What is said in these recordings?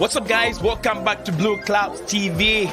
What's up, guys? Welcome back to Blueclouds TV.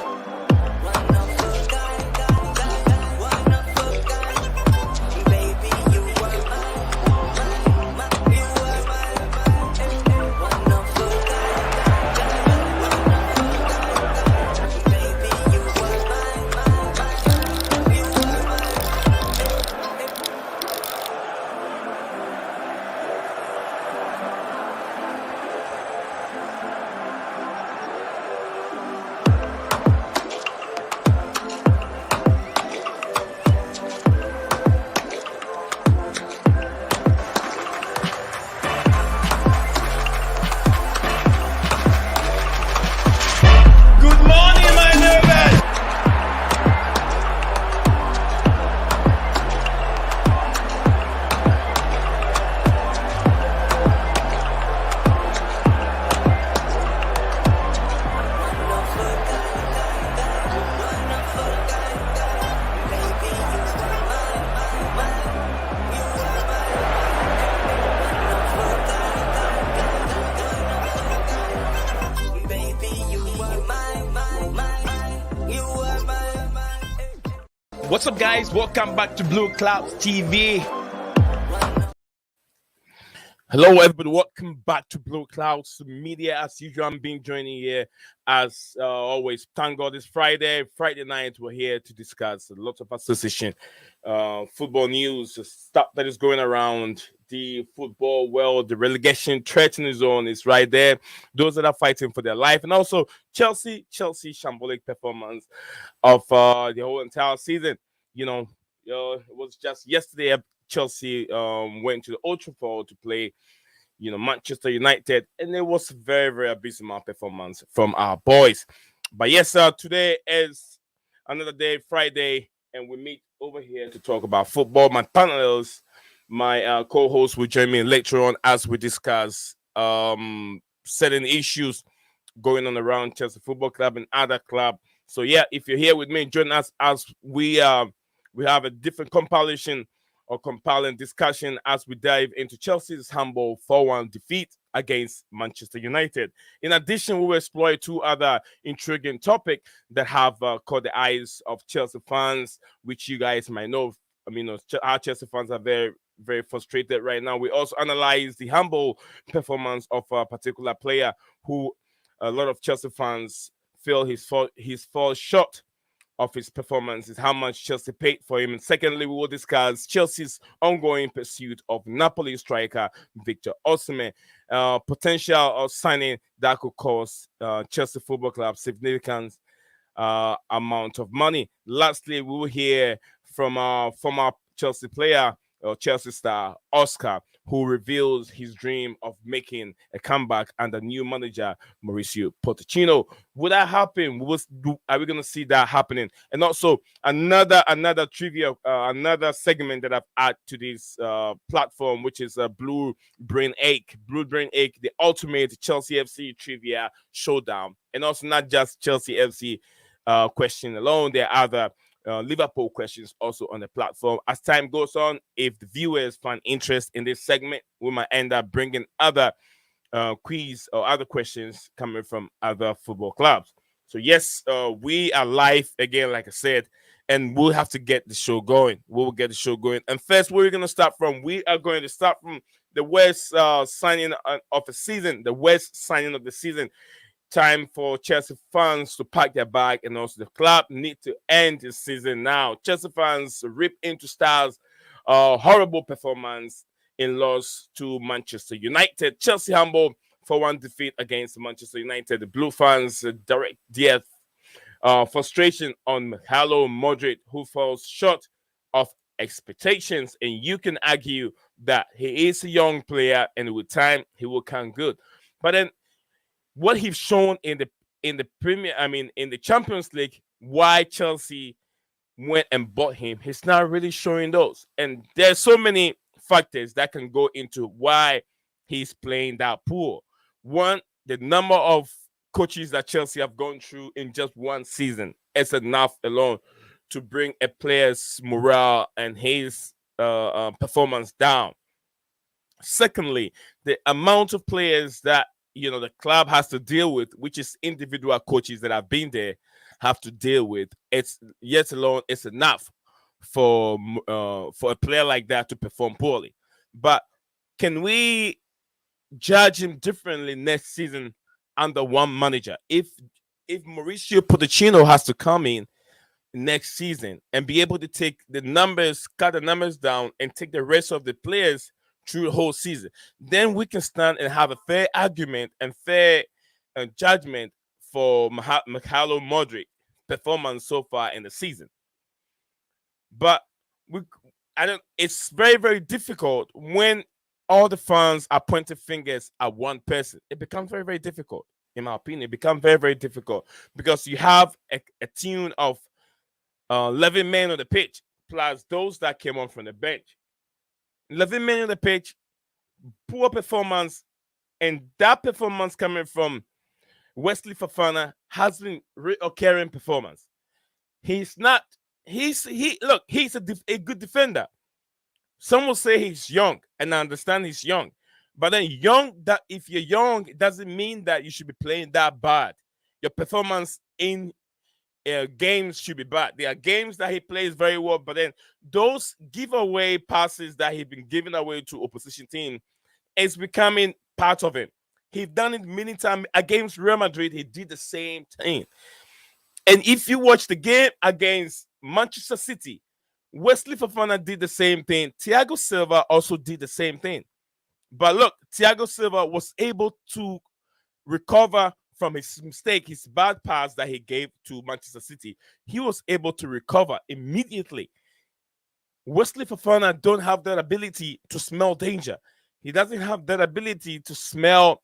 What's up, guys? Welcome back to Blueclouds TV. Hello, everybody. Welcome back to Blueclouds Media. As usual, I'm being joining here as always. Thank God it's Friday night. We're here to discuss a lot of association football news, stuff that is going around the football world. The relegation threatening zone is right there. Those that are fighting for their life, and also Chelsea shambolic performance of the whole entire season. It was just yesterday Chelsea went to the Old Trafford to play, Manchester United, and it was very, very abysmal performance from our boys. But yes, today is another day, Friday, and we meet over here to talk about football. My panelists, my co-hosts will join me later on as we discuss certain issues going on around Chelsea Football Club and other club. So yeah, if you're here with me, join us as we have a different compilation or compelling discussion as we dive into Chelsea's humble 4-1 defeat against Manchester United. In addition, we will explore two other intriguing topics that have caught the eyes of Chelsea fans, which you guys might know. Our Chelsea fans are very, very frustrated right now. We also analyze the humble performance of a particular player who a lot of Chelsea fans feel he's fall short of his performance, is how much Chelsea paid for him. And secondly, we will discuss Chelsea's ongoing pursuit of Napoli striker Victor Osimhen, potential of signing that could cost Chelsea Football Club significant amount of money. Lastly, we will hear from our former Chelsea player or Chelsea star Oscar, who reveals his dream of making a comeback under new manager Mauricio Pochettino. Will that happen? Are we going to see that happening? And also another trivia, another segment that I've added to this platform, which is Blue Brain Ache, the ultimate Chelsea FC trivia showdown. And also not just Chelsea FC question alone. There are other Liverpool questions also on the platform. As time goes on, if the viewers find interest in this segment, we might end up bringing other quiz or other questions coming from other football clubs. So yes, we are live again, like I said, and we'll have to get the show going. We'll get the show going. And first, where we're going to start from? We are going to start from the West signing of the season. The West signing of the season. Time for Chelsea fans to pack their bag, and also the club need to end the season now. Chelsea fans rip into stars, horrible performance in loss to Manchester United. Chelsea humble 4-1 defeat against Manchester United. The Blue fans direct their frustration on Mikhailo Modric, who falls short of expectations, and you can argue that he is a young player, and with time he will come good. But then, what he's shown in the in the Champions League, why Chelsea went and bought him, he's not really showing those. And there's so many factors that can go into why he's playing that poor. One, the number of coaches that Chelsea have gone through in just one season is enough alone to bring a player's morale and his performance down. Secondly, the amount of players that the club has to deal with, which is individual coaches that have been there have to deal with. It's yet alone it's enough for a player like that to perform poorly. But can we judge him differently next season under one manager? If Mauricio Pochettino has to come in next season and be able to take the numbers, cut the numbers down, and take the rest of the players through the whole season, then we can stand and have a fair argument and fair judgment for Mikhailo Modric performance so far in the season. But we, I don't. It's very very difficult when all the fans are pointing fingers at one person. It becomes very very difficult, in my opinion. It becomes very very difficult because you have a team of 11 men on the pitch plus those that came on from the bench. 11 men on the pitch, poor performance, and that performance coming from Wesley Fofana has been reoccurring performance. He's not. He's a good defender. Some will say he's young, and I understand he's young. But then that if you're young, it doesn't mean that you should be playing that bad. Your performance in games should be bad. There are games that he plays very well, but then those giveaway passes that he's been giving away to opposition team is becoming part of him. He's done it many times against Real Madrid. He did the same thing. And if you watch the game against Manchester City, Wesley Fofana did the same thing. Thiago Silva also did the same thing. But look, Thiago Silva was able to recover from his mistake, his bad pass that he gave to Manchester City. He was able to recover immediately. Wesley Fofana don't have that ability to smell danger. He doesn't have that ability to smell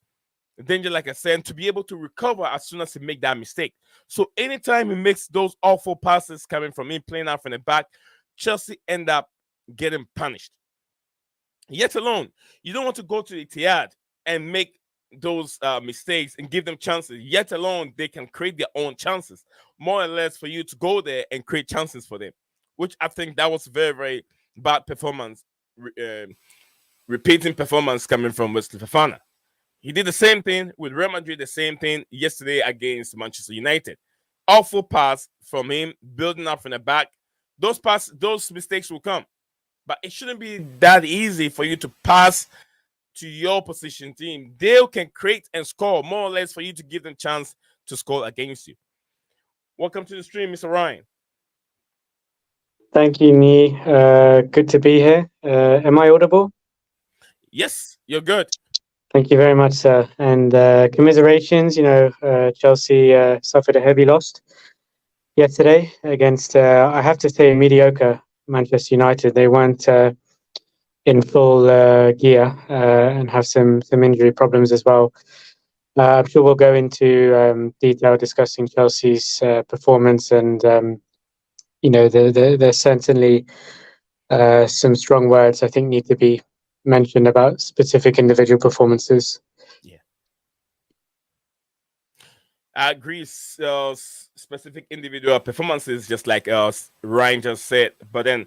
danger, like I said, to be able to recover as soon as he make that mistake. So anytime he makes those awful passes coming from him playing out from the back, Chelsea end up getting punished. Yet alone, you don't want to go to the Etihad and make those mistakes and give them chances. Yet alone, they can create their own chances, more or less, for you to go there and create chances for them, which I think that was very, very bad performance, repeating performance coming from Wesley Fofana. He did the same thing with Real Madrid, the same thing yesterday against Manchester United. Awful pass from him, building up from the back. Those mistakes will come. But it shouldn't be that easy for you to pass to your opposition team. They can create and score, more or less, for you to give them chance to score against you. Welcome to the stream, Mr. Ryan. Thank you, Nee. Good to be here. Am I audible? Yes, you're good. Thank you very much, sir. And commiserations. Chelsea suffered a heavy loss yesterday against, I have to say, mediocre Manchester United. They weren't in full gear and have some injury problems as well. I'm sure we'll go into detail discussing Chelsea's performance, and there's certainly some strong words I think need to be mentioned about specific individual performances. Yeah, I agree. Specific individual performances, just like Ryan just said. But then,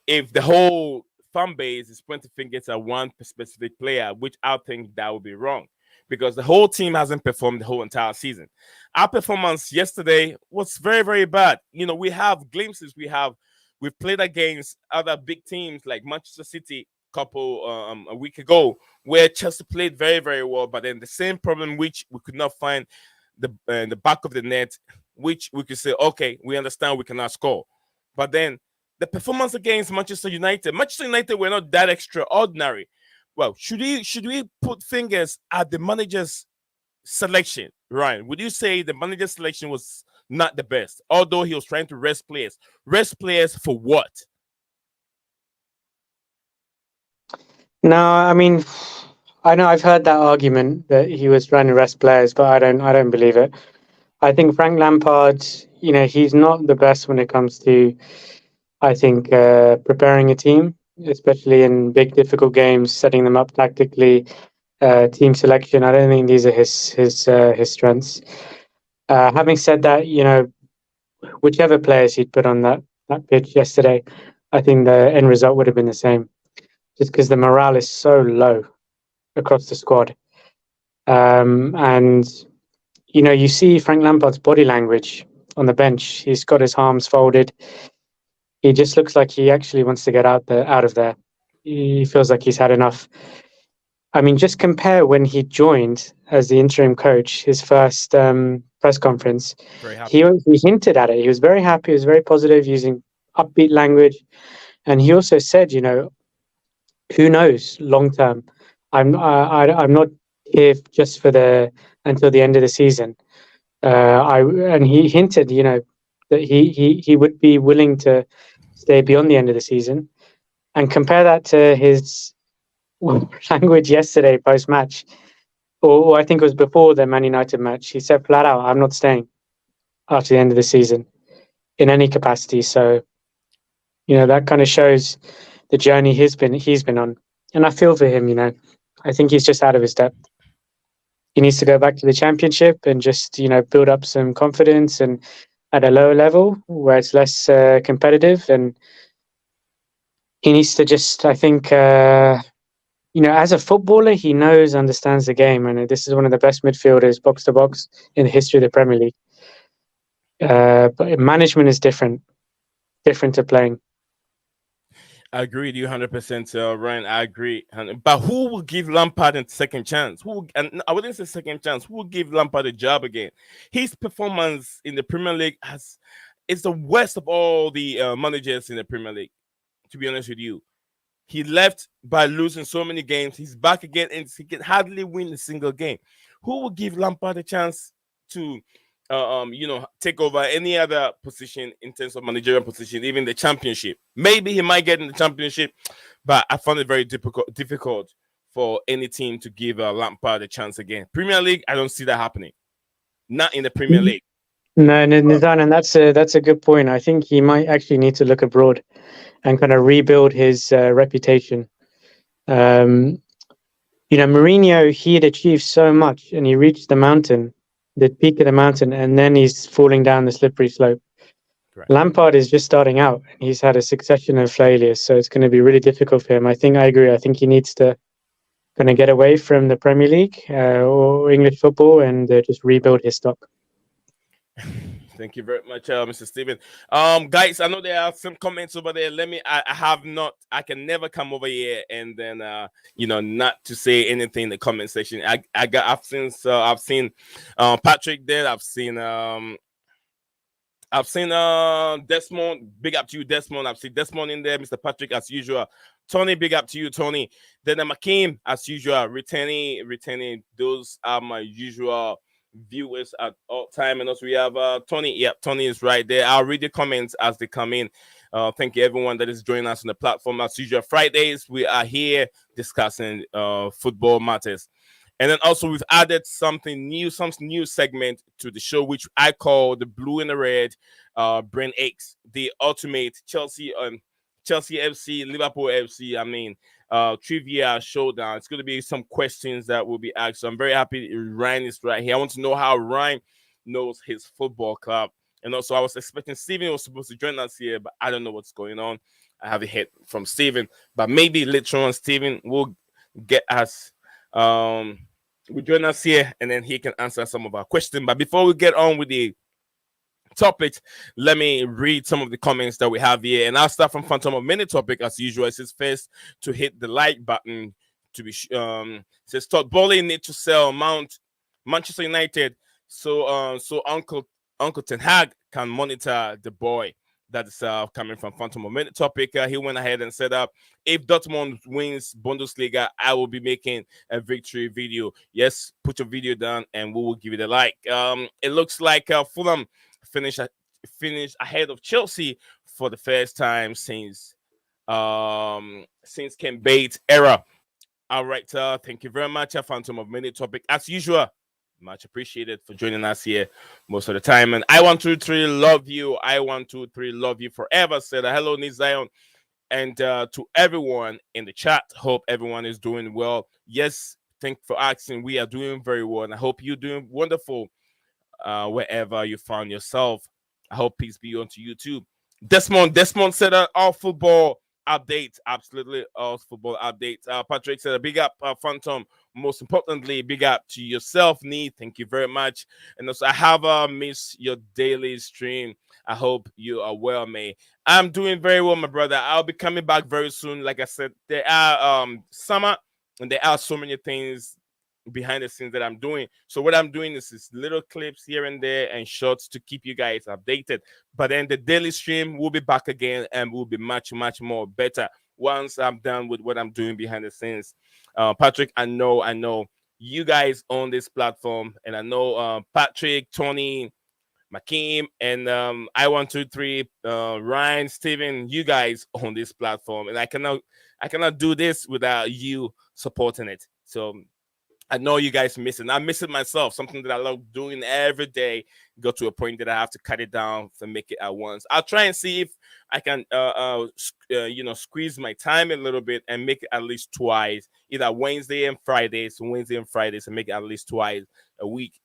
if the whole fan base is pointing fingers at one specific player, which I think that would be wrong, because the whole team hasn't performed the whole entire season. Our performance yesterday was very, very bad. We have glimpses. We've played against other big teams like Manchester City a week ago, where Chelsea played very, very well, but then the same problem, which we could not find the back of the net, which we could say, okay, we understand we cannot score. But then the performance against Manchester United were not that extraordinary. Well, should we put fingers at the manager's selection, Ryan? Would you say the manager's selection was not the best, although he was trying to rest players? Rest players for what? No, I mean, I know I've heard that argument that he was trying to rest players, but I don't believe it. I think Frank Lampard, he's not the best when it comes to, I think, preparing a team, especially in big, difficult games, setting them up tactically, team selection. I don't think these are his strengths. Having said that, whichever players he'd put on that pitch yesterday, I think the end result would have been the same, just because the morale is so low across the squad. And you see Frank Lampard's body language on the bench. He's got his arms folded. He just looks like he actually wants to get out of there. He feels like he's had enough. I mean, just compare when he joined as the interim coach, his first press conference. Very He happy. he hinted at it. He was very happy. He was very positive, using upbeat language, and he also said, who knows long term. I'm not here just for the until the end of the season. I and he hinted, that he would be willing to stay beyond the end of the season, and compare that to his language yesterday post match, or I think it was before the Man United match. He said flat out, "I'm not staying after the end of the season in any capacity." So that kind of shows the journey he's been on, and I feel for him. I think he's just out of his depth. He needs to go back to the championship and just build up some confidence, and at a lower level where it's less competitive, and he needs to just, I think, as a footballer, he understands the game, and this is one of the best midfielders box to box in the history of the Premier League. But management is different to playing. I agree with you 100%, Ryan. I agree. But who will give Lampard a second chance? And I wouldn't say second chance. Who will give Lampard a job again? His performance in the Premier League is the worst of all the managers in the Premier League, to be honest with you. He left by losing so many games. He's back again, and he can hardly win a single game. Who will give Lampard a chance to, take over any other position in terms of managerial position, even the championship? Maybe he might get in the championship, but I found it very difficult for any team to give Lampard a chance again. Premier League, I don't see that happening. Not in the Premier League. No, Nizan, and that's a good point. I think he might actually need to look abroad and kind of rebuild his reputation. Mourinho, he had achieved so much, and he reached the peak of the mountain, and then he's falling down the slippery slope. Correct. Lampard is just starting out. He's had a succession of failures, so it's going to be really difficult for him. I agree. I think he needs to kind of get away from the Premier League or English football and just rebuild his stock. Thank you very much, Mr. Steven. Guys, I know there are some comments over there. I can never come over here and then, not to say anything in the comment section. I've seen Patrick there. I've seen Desmond. Big up to you, Desmond. I've seen Desmond in there. Mr. Patrick, as usual. Tony, big up to you, Tony. Then Makim, as usual, retaining. Those are my usual viewers at all time. And also we have Tony. Yeah, Tony is right there. I'll read the comments as they come in. Thank you everyone that is joining us on the platform. As usual, Fridays we are here discussing football matters. And then also we've added some new segment to the show, which I call the Blue and the Red Brain Aches, the ultimate Chelsea FC, Liverpool FC. Trivia showdown. It's going to be some questions that will be asked. So I'm very happy Ryan is right here. I want to know how Ryan knows his football club. And also, I was expecting Steven was supposed to join us here, but I don't know what's going on. I haven't heard from Steven, but maybe later on, Steven will get us, will join us here, and then he can answer some of our questions. But before we get on with the topics, let me read some of the comments that we have here, and I'll start from Phantom of Many Topic as usual. It says first to hit the like button to be says Todd Bowley need to sell Manchester United so Uncle Ten Hag can monitor the boy. That's coming from Phantom of Many Topic. He went ahead and said if Dortmund wins Bundesliga, I will be making a victory video. Yes, put your video down and we will give it a like. It looks like Fulham finish ahead of Chelsea for the first time since Ken Bates era. All right, thank you very much, Phantom of Many Topic. As usual, much appreciated for joining us here most of the time. And I 123 love you. I 123 love you forever. Said hello, Nick Zion, and to everyone in the chat. Hope everyone is doing well. Yes, thank you for asking. We are doing very well, and I hope you're doing wonderful. Wherever you found yourself. I hope peace be unto you too. Desmond said all football updates, absolutely all football updates. Patrick said a big up Phantom most importantly, big up to yourself, Nee. Thank you very much. And also, I have missed your daily stream. I hope you are well, mate. I'm doing very well, my brother. I'll be coming back very soon. Like I said, there are summer, and there are so many things behind the scenes that I'm doing. So what I'm doing is little clips here and there and shorts to keep you guys updated. But then the daily stream will be back again and will be much, much more better once I'm done with what I'm doing behind the scenes. Patrick, I know you guys own this platform, and I know Patrick, Tony, Makeem, and I123, Ryan, Steven, you guys own this platform, and I cannot do this without you supporting it. So I know you guys miss it. I miss it myself. Something that I love doing every day. Got to a point that I have to cut it down to make it at once. I'll try and see if I can, squeeze my time a little bit and make it at least twice, either Wednesday and Fridays, and make it at least twice a week.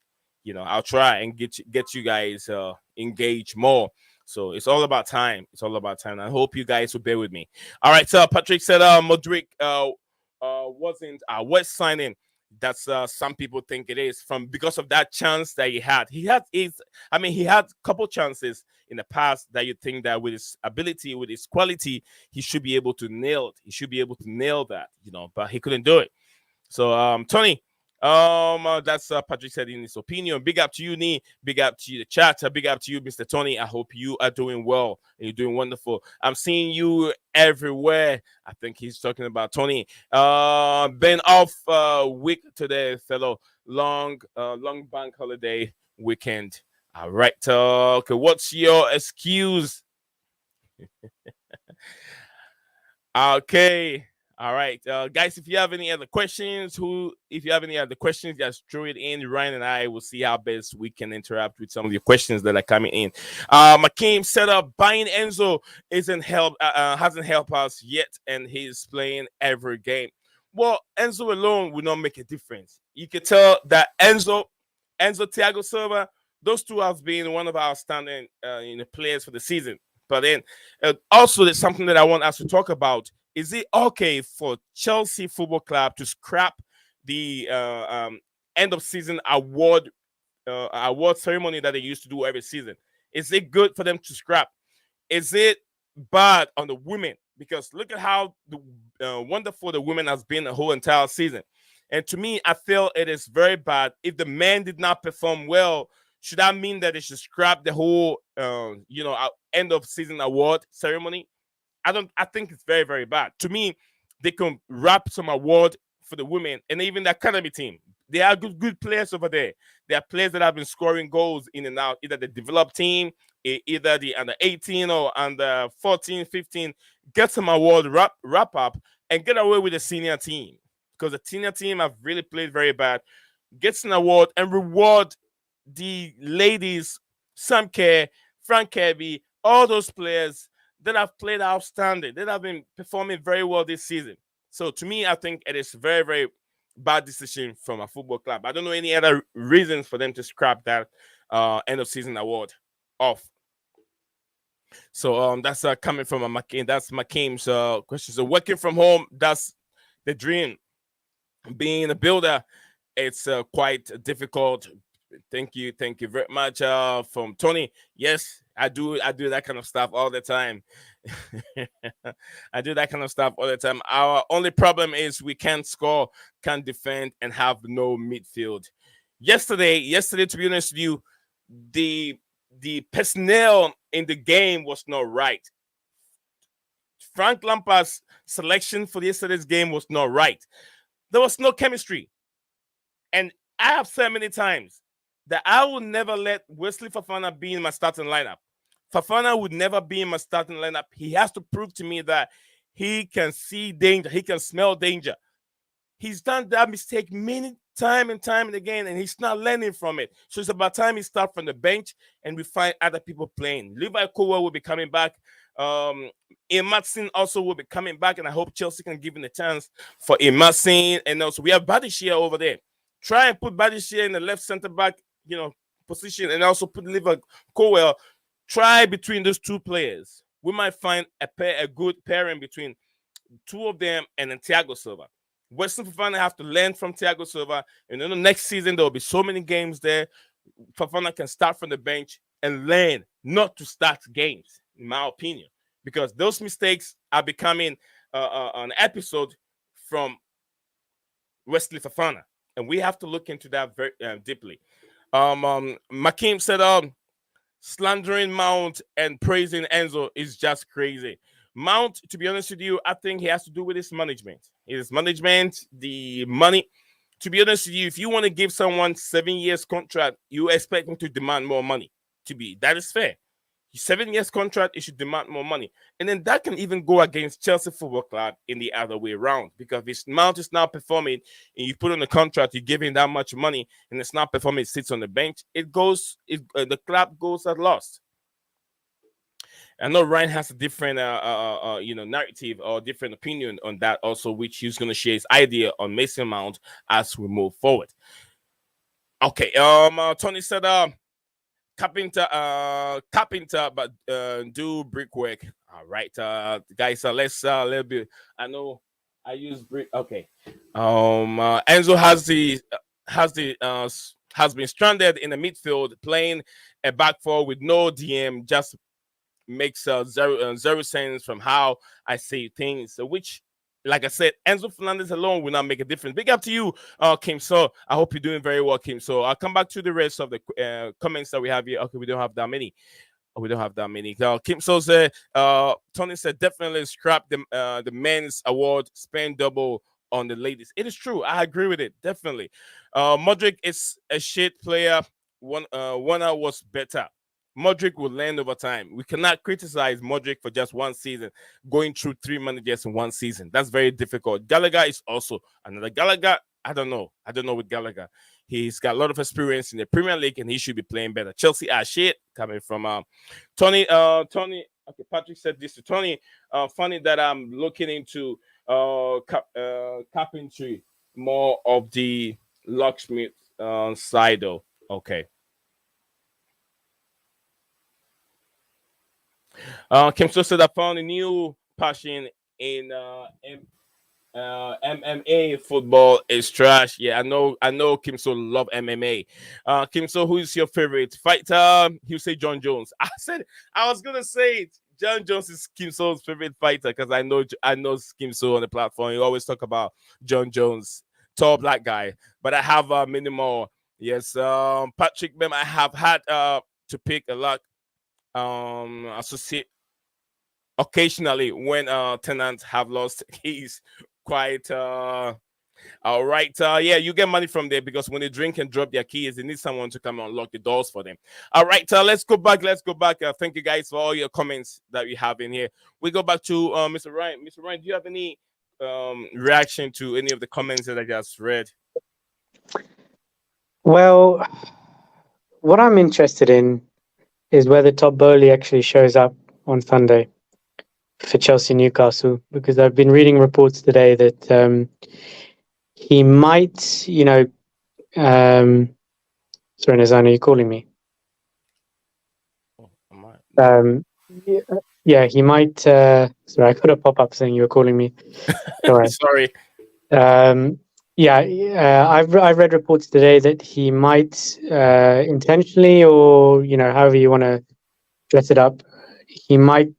I'll try and get you guys engaged more. So it's all about time. It's all about time. I hope you guys will bear with me. All right. So Patrick said, Modric wasn't West signing. That's some people think it is from because of that chance that he had. He had a couple chances in the past that you think that with his ability, with his quality, he should be able to nail it. He should be able to nail that, but he couldn't do it. So, Tony, that's Patrick said in his opinion. Big up to you, Nee. Big up to you, the chat. Big up to you, Mr. Tony. I hope you are doing well and you're doing wonderful. I'm seeing you everywhere. I think he's talking about Tony. Been off week today, fellow. Long bank holiday weekend. All right. Okay, what's your excuse? Okay. All right, guys. If you have any other questions, just throw it in. Ryan and I will see how best we can interact with some of your questions that are coming in. Makeem set up buying Enzo hasn't helped us yet, and he's playing every game. Well, Enzo alone will not make a difference. You can tell that Thiago Silva, those two have been one of our standing players for the season. But then also, there's something that I want us to talk about. Is it okay for Chelsea Football Club to scrap the end of season award ceremony that they used to do every season? Is it good for them to scrap? Is it bad on the women? Because look at how wonderful the women has been the whole entire season. And to me, I feel it is very bad. If the men did not perform well, should that mean that they should scrap the whole end of season award ceremony? I think it's very, very bad. To me, they can wrap some award for the women and even the academy team. They are good players over there. They are players that have been scoring goals in and out, either the developed team, either the under 18 or under 14, 15. Get some award, wrap up, and get away with the senior team. Because the senior team have really played very bad. Get an award and reward the ladies, Sam Kerr, Frank Kirby, all those players that have played outstanding, that have been performing very well this season. So to me, I think it is very, very bad decision from a football club. I don't know any other reasons for them to scrap that end of season award off. So that's coming from McCain. That's McCain's question. So working from home, that's the dream. Being a builder, it's quite difficult. Thank you very much from Tony. Yes, I do that kind of stuff all the time. I do that kind of stuff all the time. Our only problem is we can't score, can't defend, and have no midfield. Yesterday, to be honest with you, the personnel in the game was not right. Frank Lampard's selection for yesterday's game was not right. There was no chemistry. And I have said many times that I will never let Wesley Fofana be in my starting lineup. Fofana would never be in my starting lineup. He has to prove to me that he can see danger. He can smell danger. He's done that mistake many time and again, and he's not learning from it. So it's about time he starts from the bench and we find other people playing. Levi Colwell will be coming back. Matson also will be coming back, and I hope Chelsea can give him a chance for Matson. And also we have Badishia over there. Try and put Badishia in the left center back, position, and also put Levi Colwell. Try between those two players. We might find a good pairing between two of them and then Thiago Silva. Weston Fofana have to learn from Thiago Silva, and then the next season there will be so many games there. Fofana can start from the bench and learn not to start games, in my opinion, because those mistakes are becoming an episode from Wesley Fofana, and we have to look into that very deeply. Makim said, slandering Mount and praising Enzo is just crazy. Mount, to be honest with you, I think he has to do with his management. His management, the money. To be honest with you, if you want to give someone 7 years contract, you expect him to demand more money. That is fair. 7 years contract, you should demand more money. And then that can even go against Chelsea Football Club in the other way around. Because if Mount is now performing and you put on a contract, you give him that much money and it's not performing, it sits on the bench, the club goes at loss. I know Ryan has a different narrative or different opinion on that also, which he's going to share his idea on Mason Mount as we move forward. Okay, Tony said carpenter, but do brickwork. All right, guys, let's a little bit. I know I use brick. Okay, Enzo has been stranded in the midfield, playing a back four with no DM. Just makes zero sense from how I say things. So, which, like I said, Enzo Fernandez alone will not make a difference. Big up to you, Kim. So I hope you're doing very well, Kim. So I'll come back to the rest of the comments that we have here. Okay, we don't have that many. We don't have that many. Kim So said, Tony said, definitely scrap the men's award, spend double on the ladies. It is true. I agree with it. Definitely. Modric is a shit player. Warner was better. Modric will learn over time. We cannot criticize Modric for just one season, going through 3 managers in one season. That's very difficult. Gallagher is also another. Gallagher, I don't know with Gallagher. He's got a lot of experience in the Premier League and he should be playing better. Chelsea are shit, coming from Tony. Okay, Patrick said this to Tony. Funny that I'm looking into carpentry, more of the locksmith side though. Okay. Kim So said I found a new passion in MMA. Football is trash. Yeah, I know Kim So love MMA. Kim So, who is your favorite fighter? He'll say John Jones. I was gonna say it. John Jones is Kim So's favorite fighter because I know Kim So on the platform. You always talk about John Jones, tall black guy. But I have many more. Yes, Patrick Mem. I have had to pick a lot. Associate occasionally when tenants have lost keys. Quite all right. Yeah, you get money from there because when they drink and drop their keys, they need someone to come and unlock the doors for them. All right, let's go back. Thank you guys for all your comments that we have in here. We go back to Mr. Ryan. Mr. Ryan, do you have any reaction to any of the comments that I just read? Well, what I'm interested in is whether Todd Bowley actually shows up on Sunday for Chelsea Newcastle, because I've been reading reports today that he might, sorry, Nazan, are you calling me? Yeah, he might. Sorry, I got a pop-up saying you were calling me. Sorry. I've read reports today that he might intentionally, or however you want to dress it up, he might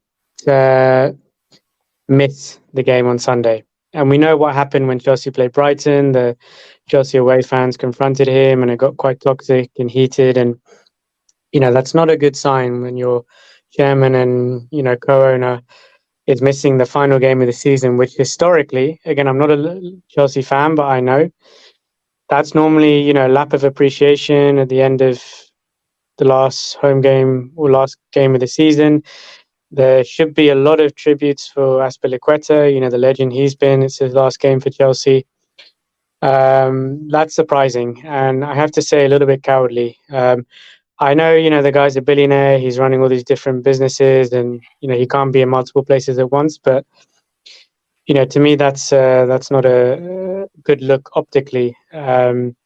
miss the game on Sunday. And we know what happened when Chelsea played Brighton. The Chelsea away fans confronted him and it got quite toxic and heated. And, that's not a good sign when your chairman and, co-owner is missing the final game of the season, which historically, again, I'm not a Chelsea fan, but I know that's normally, a lap of appreciation at the end of the last home game or last game of the season. There should be a lot of tributes for Azpilicueta, the legend he's been. It's his last game for Chelsea. That's surprising, and I have to say a little bit cowardly. I know, the guy's a billionaire. He's running all these different businesses, and he can't be in multiple places at once. But to me, that's not a good look optically. And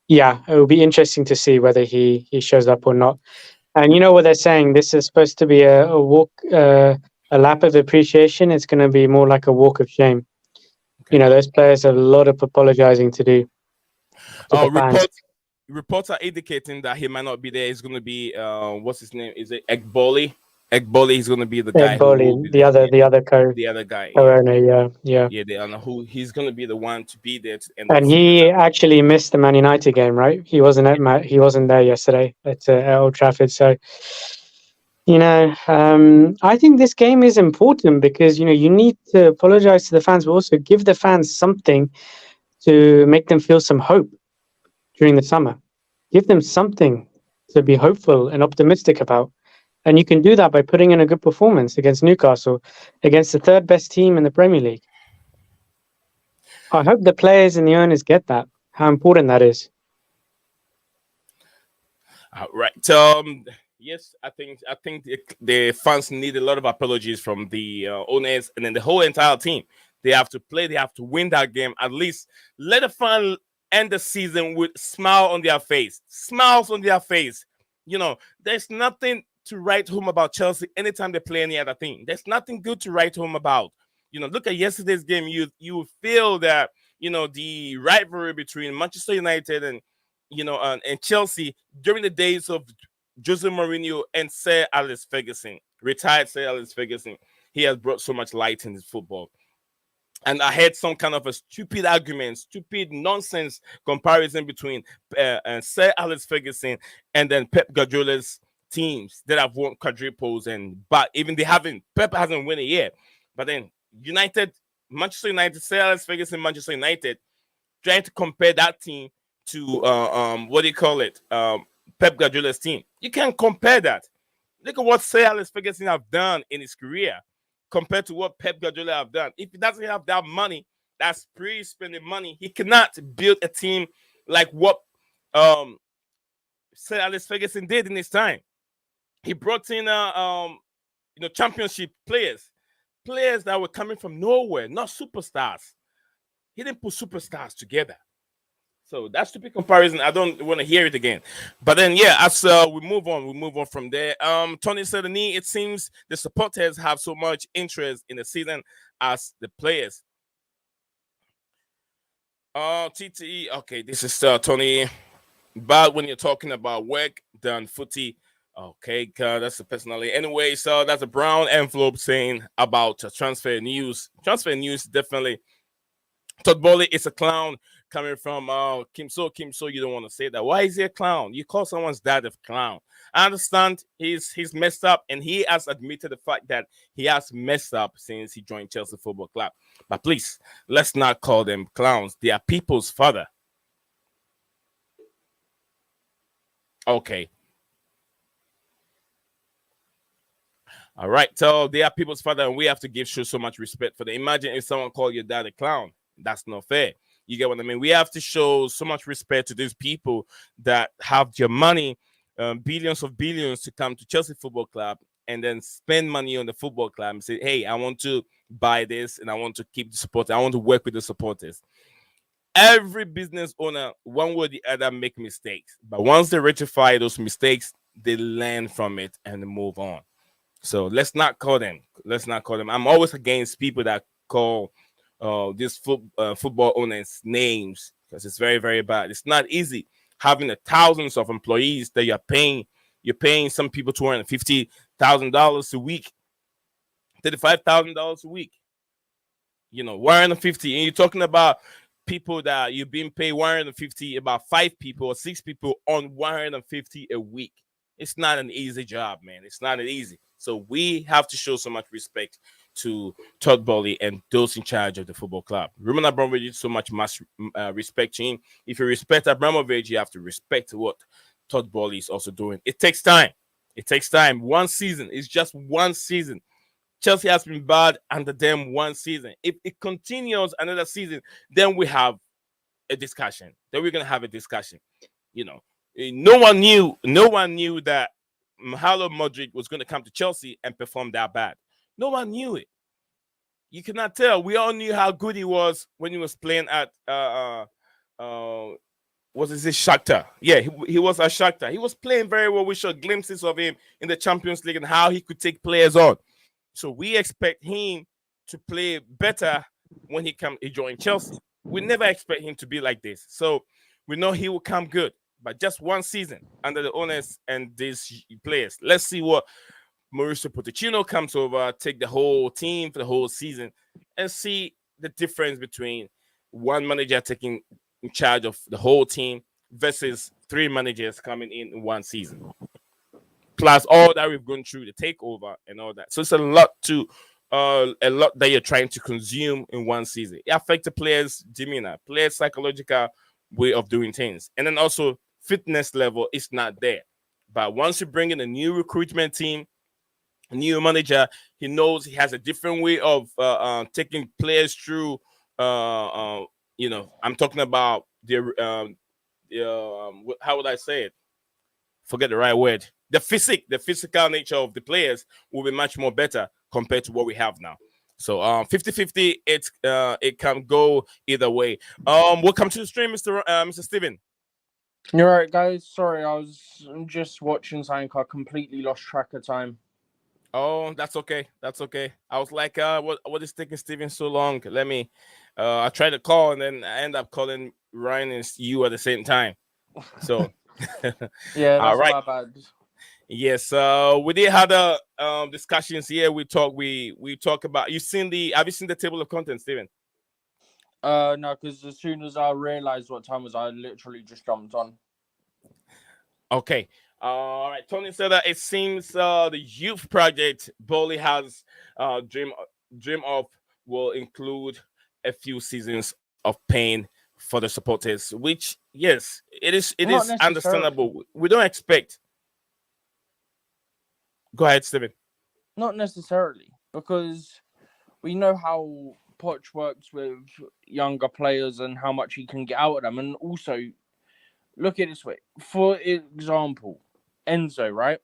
yeah, it will be interesting to see whether he shows up or not. And you know what they're saying? This is supposed to be a walk a lap of appreciation. It's going to be more like a walk of shame. Okay. Those players have a lot of apologizing to do to the fans. Reports are indicating that he might not be there. He's going to be what's his name? Is it Egboli? Egboli is going to be the guy who will Bowling, be there. Yeah, the other the other guy. Yeah, co-owner, yeah. yeah. They don't know who he's going to be the one to be there to end the And season. he actually missed the Man United game, right? He wasn't he wasn't there yesterday at Old Trafford. So I think this game is important because you need to apologize to the fans, but also give the fans something to make them feel some hope during the summer. Give them something to be hopeful and optimistic about. And you can do that by putting in a good performance against Newcastle, against the third best team in the Premier League. I hope the players and the owners get that, how important that is. Right. Yes, I think the fans need a lot of apologies from the owners and then the whole entire team. They have to play. They have to win that game. At least let the fan end the season with smile on their face. Smiles on their face. There's nothing to write home about Chelsea anytime they play any other team. There's nothing good to write home about. Look at yesterday's game. You feel that the rivalry between Manchester United and Chelsea during the days of Jose Mourinho and Sir Alex Ferguson, retired Sir Alex Ferguson. He has brought so much light in his football. And I had some kind of a stupid argument, stupid nonsense comparison between Sir Alex Ferguson and then Pep Guardiola's teams that have won quadruples, but even Pep hasn't won it yet. But then Manchester United, Sir Alex Ferguson, Manchester United, trying to compare that team to what do you call it? Pep Guardiola's team. You can't compare that. Look at what Sir Alex Ferguson have done in his career compared to what Pep Guardiola have done. If he doesn't have that money, that's pre-spending money, he cannot build a team like what Sir Alex Ferguson did in his time. He brought in championship players that were coming from nowhere, not superstars. He didn't put superstars together. So that's the big comparison. I don't want to hear it again. But then, as we move on from there. Tony said, it seems the supporters have so much interest in the season as the players. TTE, okay, this is Tony. But when you're talking about work done footy, okay, that's a personally. Anyway, so that's a brown envelope saying about transfer news. Transfer news, definitely. Todd Bowley is a clown coming from Kim So. You don't want to say that. Why is he a clown? You call someone's dad a clown. I understand he's messed up, and he has admitted the fact that he has messed up since he joined Chelsea Football Club. But please, let's not call them clowns. They are people's father. Okay. All right. So they are people's father, and we have to show so much respect for them. Imagine if someone called your dad a clown. That's not fair. You get what I mean? We have to show so much respect to these people that have their money, billions of billions, to come to Chelsea Football Club and then spend money on the football club and say, hey, I want to buy this and I want to keep the support. I want to work with the supporters. Every business owner, one way or the other, make mistakes. But once they rectify those mistakes, they learn from it and move on. So let's not call them. I'm always against people that call these football owners names, because it's very, very bad. It's not easy having thousands of employees that you're paying. You're paying some people $250,000 a week, $35,000 a week. $150, and you're talking about people that you've been paid $150, about 5 people or 6 people on $150 a week. It's not an easy job, man. It's not easy. So we have to show so much respect to Todd Bowley and those in charge of the football club. Roman Abramovich, so much respect to him. If you respect Abramovich, you have to respect what Todd Bowley is also doing. It takes time. One season. It's just one season. Chelsea has been bad under them one season. If it continues another season, then we have a discussion. Then we're going to have a discussion. No one knew that Mahalo Modric was going to come to Chelsea and perform that bad. No one knew it. You cannot tell. We all knew how good he was when he was playing at Shakhtar? Yeah, he was at Shakhtar. He was playing very well. We showed glimpses of him in the Champions League and how he could take players on. So we expect him to play better when he joined Chelsea. We never expect him to be like this. So we know he will come good, but just one season under the owners and these players. Let's see what Mauricio Pochettino comes over, take the whole team for the whole season, and see the difference between one manager taking in charge of the whole team versus three managers coming in one season. Plus all that we've gone through the takeover and all that. So it's a lot that you're trying to consume in one season. It affects the players' demeanor, players' psychological way of doing things, and then also fitness level is not there. But once you bring in a new recruitment team, a new manager, he knows he has a different way of taking players through. I'm talking about how would I say it? Forget the right word. The physical nature of the players will be much more better compared to what we have now. So 50-50, it can go either way. Welcome to the stream, Mr. Steven. You're right, guys. Sorry, I was just watching something. I completely lost track of time. Oh, that's okay. That's okay. I was like, what is taking Steven so long? Let me. I tried to call and then I end up calling Ryan and you at the same time. So, Yeah, all that's right. my bad. Yes, we did have the discussions here. We talk about. Have you seen the table of contents, Steven? No, because as soon as I realized what time was, I literally just jumped on. Okay. All right. Tony said that it seems the youth project Bowley has dream of will include a few seasons of pain for the supporters, which yes, it Not is necessarily. understandable. We don't expect. Go ahead, Steven. Not necessarily, because we know how Poch works with younger players and how much he can get out of them. And also, look at it this way. For example, Enzo, right?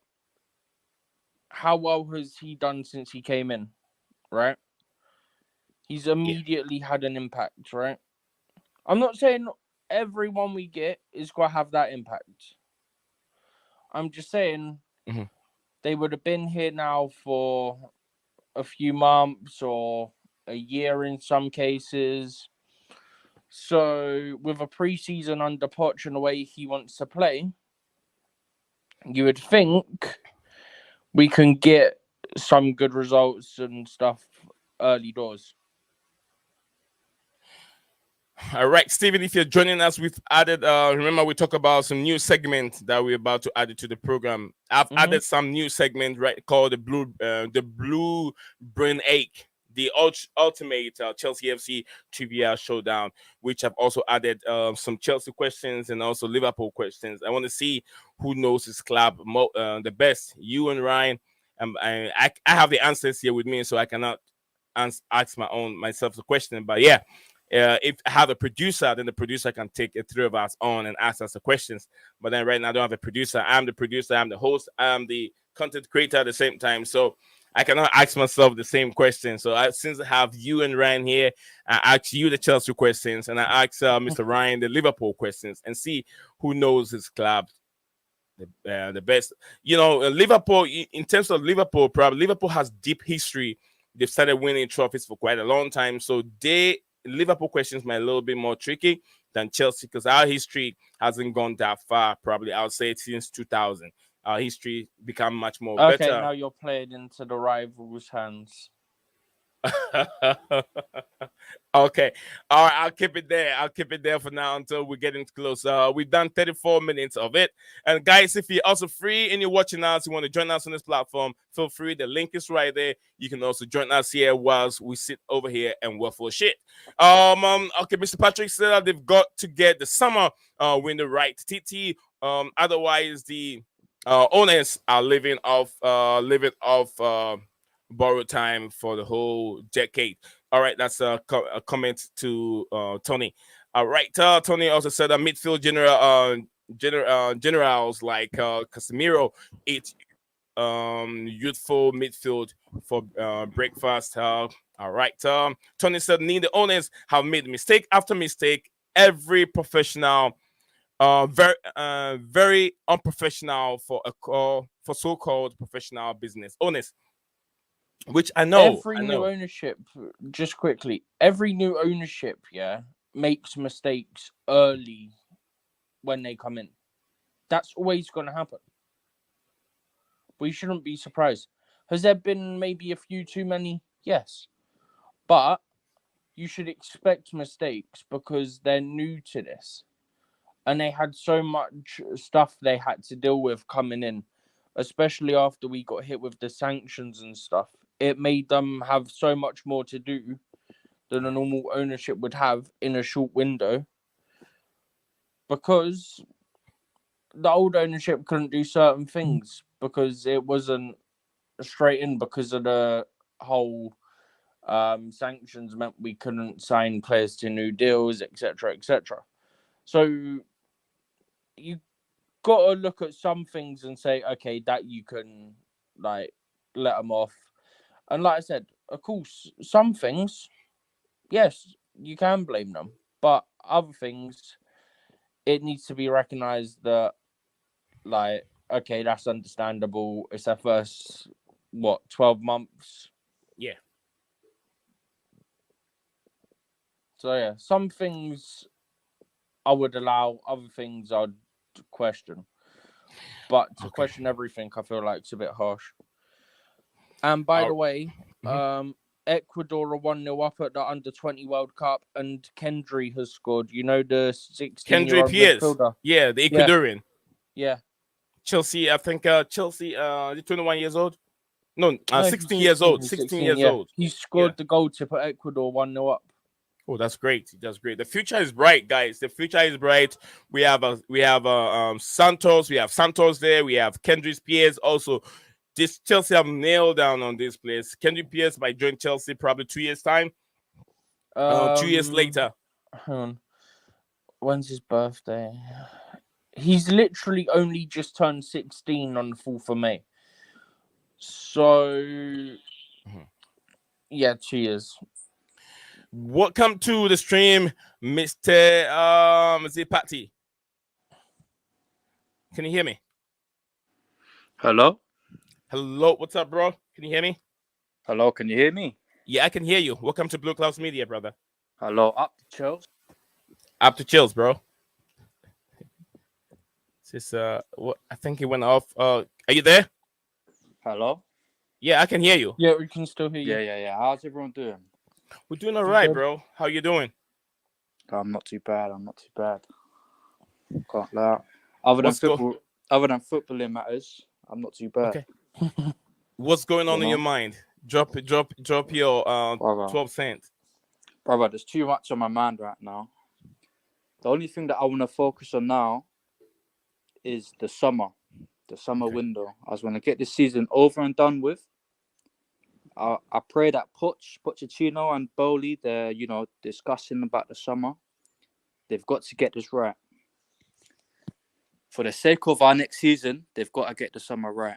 How well has he done since he came in, right? He's immediately had an impact, right? I'm not saying everyone we get is going to have that impact. I'm just saying they would have been here now for a few months or a year in some cases. So with a preseason under Poch and the way he wants to play, you would think we can get some good results and stuff early doors. All right, Stephen, if you're joining us, we've added, remember we talk about some new segment that we're about to add to the program. I've added some new segment, right, called the Blue Brain Ache, the ultimate Chelsea FC trivia showdown, which I've also added some Chelsea questions and also Liverpool questions. I want to see who knows his club the best, you and Ryan. I have the answers here with me, so I cannot ask myself the question, but yeah. If I have a producer, then the producer can take the three of us on and ask us the questions. But then right now I don't have a producer. I'm the producer, I'm the host, I'm the content creator at the same time. So I cannot ask myself the same question. So since I have you and Ryan here, I ask you the Chelsea questions and I ask Mr. Ryan the Liverpool questions and see who knows his club the best. You know, Liverpool, in terms of Liverpool, probably Liverpool has deep history. They've started winning trophies for quite a long time. So Liverpool questions might be a little bit more tricky than Chelsea because our history hasn't gone that far. Probably, I would say since 2000, our history become much more Okay, better. now you're playing into the rivals' hands. Okay, all right, I'll keep it there for now until we're getting close. We've done 34 minutes of it, and guys, if you're also free and you're watching us, you want to join us on this platform, feel free. The link is right there. You can also join us here whilst we sit over here and work for shit. Okay, Mr. Patrick said that they've got to get the summer window right, TT. Otherwise the owners are living off borrowed time for the whole decade. All right, that's a comment to Tony. All right, Tony also said that midfield generals like Casemiro eat youthful midfield for breakfast. All right, Tony said neither owners have made mistake after mistake. Every professional, very unprofessional for so-called professional business owners. which I know. Every new ownership, just quickly, every new ownership, makes mistakes early when they come in. That's always going to happen. We shouldn't be surprised. Has there been maybe a few too many? Yes. But you should expect mistakes because they're new to this. And they had so much stuff they had to deal with coming in, especially after we got hit with the sanctions and stuff. It made them have so much more to do than a normal ownership would have in a short window, because the old ownership couldn't do certain things because it wasn't straight in because of the whole sanctions meant we couldn't sign players to new deals, etc., etc. So you got to look at some things and say, okay, that you can like let them off. And like I said, of course, some things, yes, you can blame them, but other things, it needs to be recognized that, like, okay, that's understandable. It's their first 12 months. Yeah. So yeah, some things I would allow, other things I'd question. But to question everything, I feel like it's a bit harsh. And by the way, Ecuador are 1-0 up at the Under-20 World Cup, and Kendry has scored. You know, the 16-year-old midfielder? Yeah, the Ecuadorian. Yeah. Chelsea, I think Chelsea, 21 years old? No, 16 years old. 16 years old. He scored the goal to put Ecuador 1-0 up. Oh, that's great. That's great. The future is bright, guys. The future is bright. We have Santos. We have Santos there. We have Kendrick Pierce. Also, this Chelsea have nailed down on this place. Kendrick Pierce might join Chelsea probably 2 years time. 2 years later. Hang on. When's his birthday? He's literally only just turned 16 on the 4th of May. So, yeah, 2 years. Welcome to the stream, Mr. Is it Patty? Can you hear me? Hello? Hello, what's up, bro? Can you hear me? Hello, can you hear me? Yeah, I can hear you. Welcome to Blueclouds Media, brother. Hello, up to chills. Up to chills, bro. This what I think it went off. Are you there? Hello? Yeah, I can hear you. Yeah, we can still hear you. Yeah. How's everyone doing? We're doing all right, bro. How you doing? I'm not too bad. Can't lie. Other than footballing matters, I'm not too bad. Okay. What's going on in your mind? Drop your 12 cents. Brother, there's too much on my mind right now. The only thing that I want to focus on now is the summer window. I just want to get this season over and done with. I pray that Pochettino and Bowley, they're discussing about the summer. They've got to get this right. For the sake of our next season, they've got to get the summer right.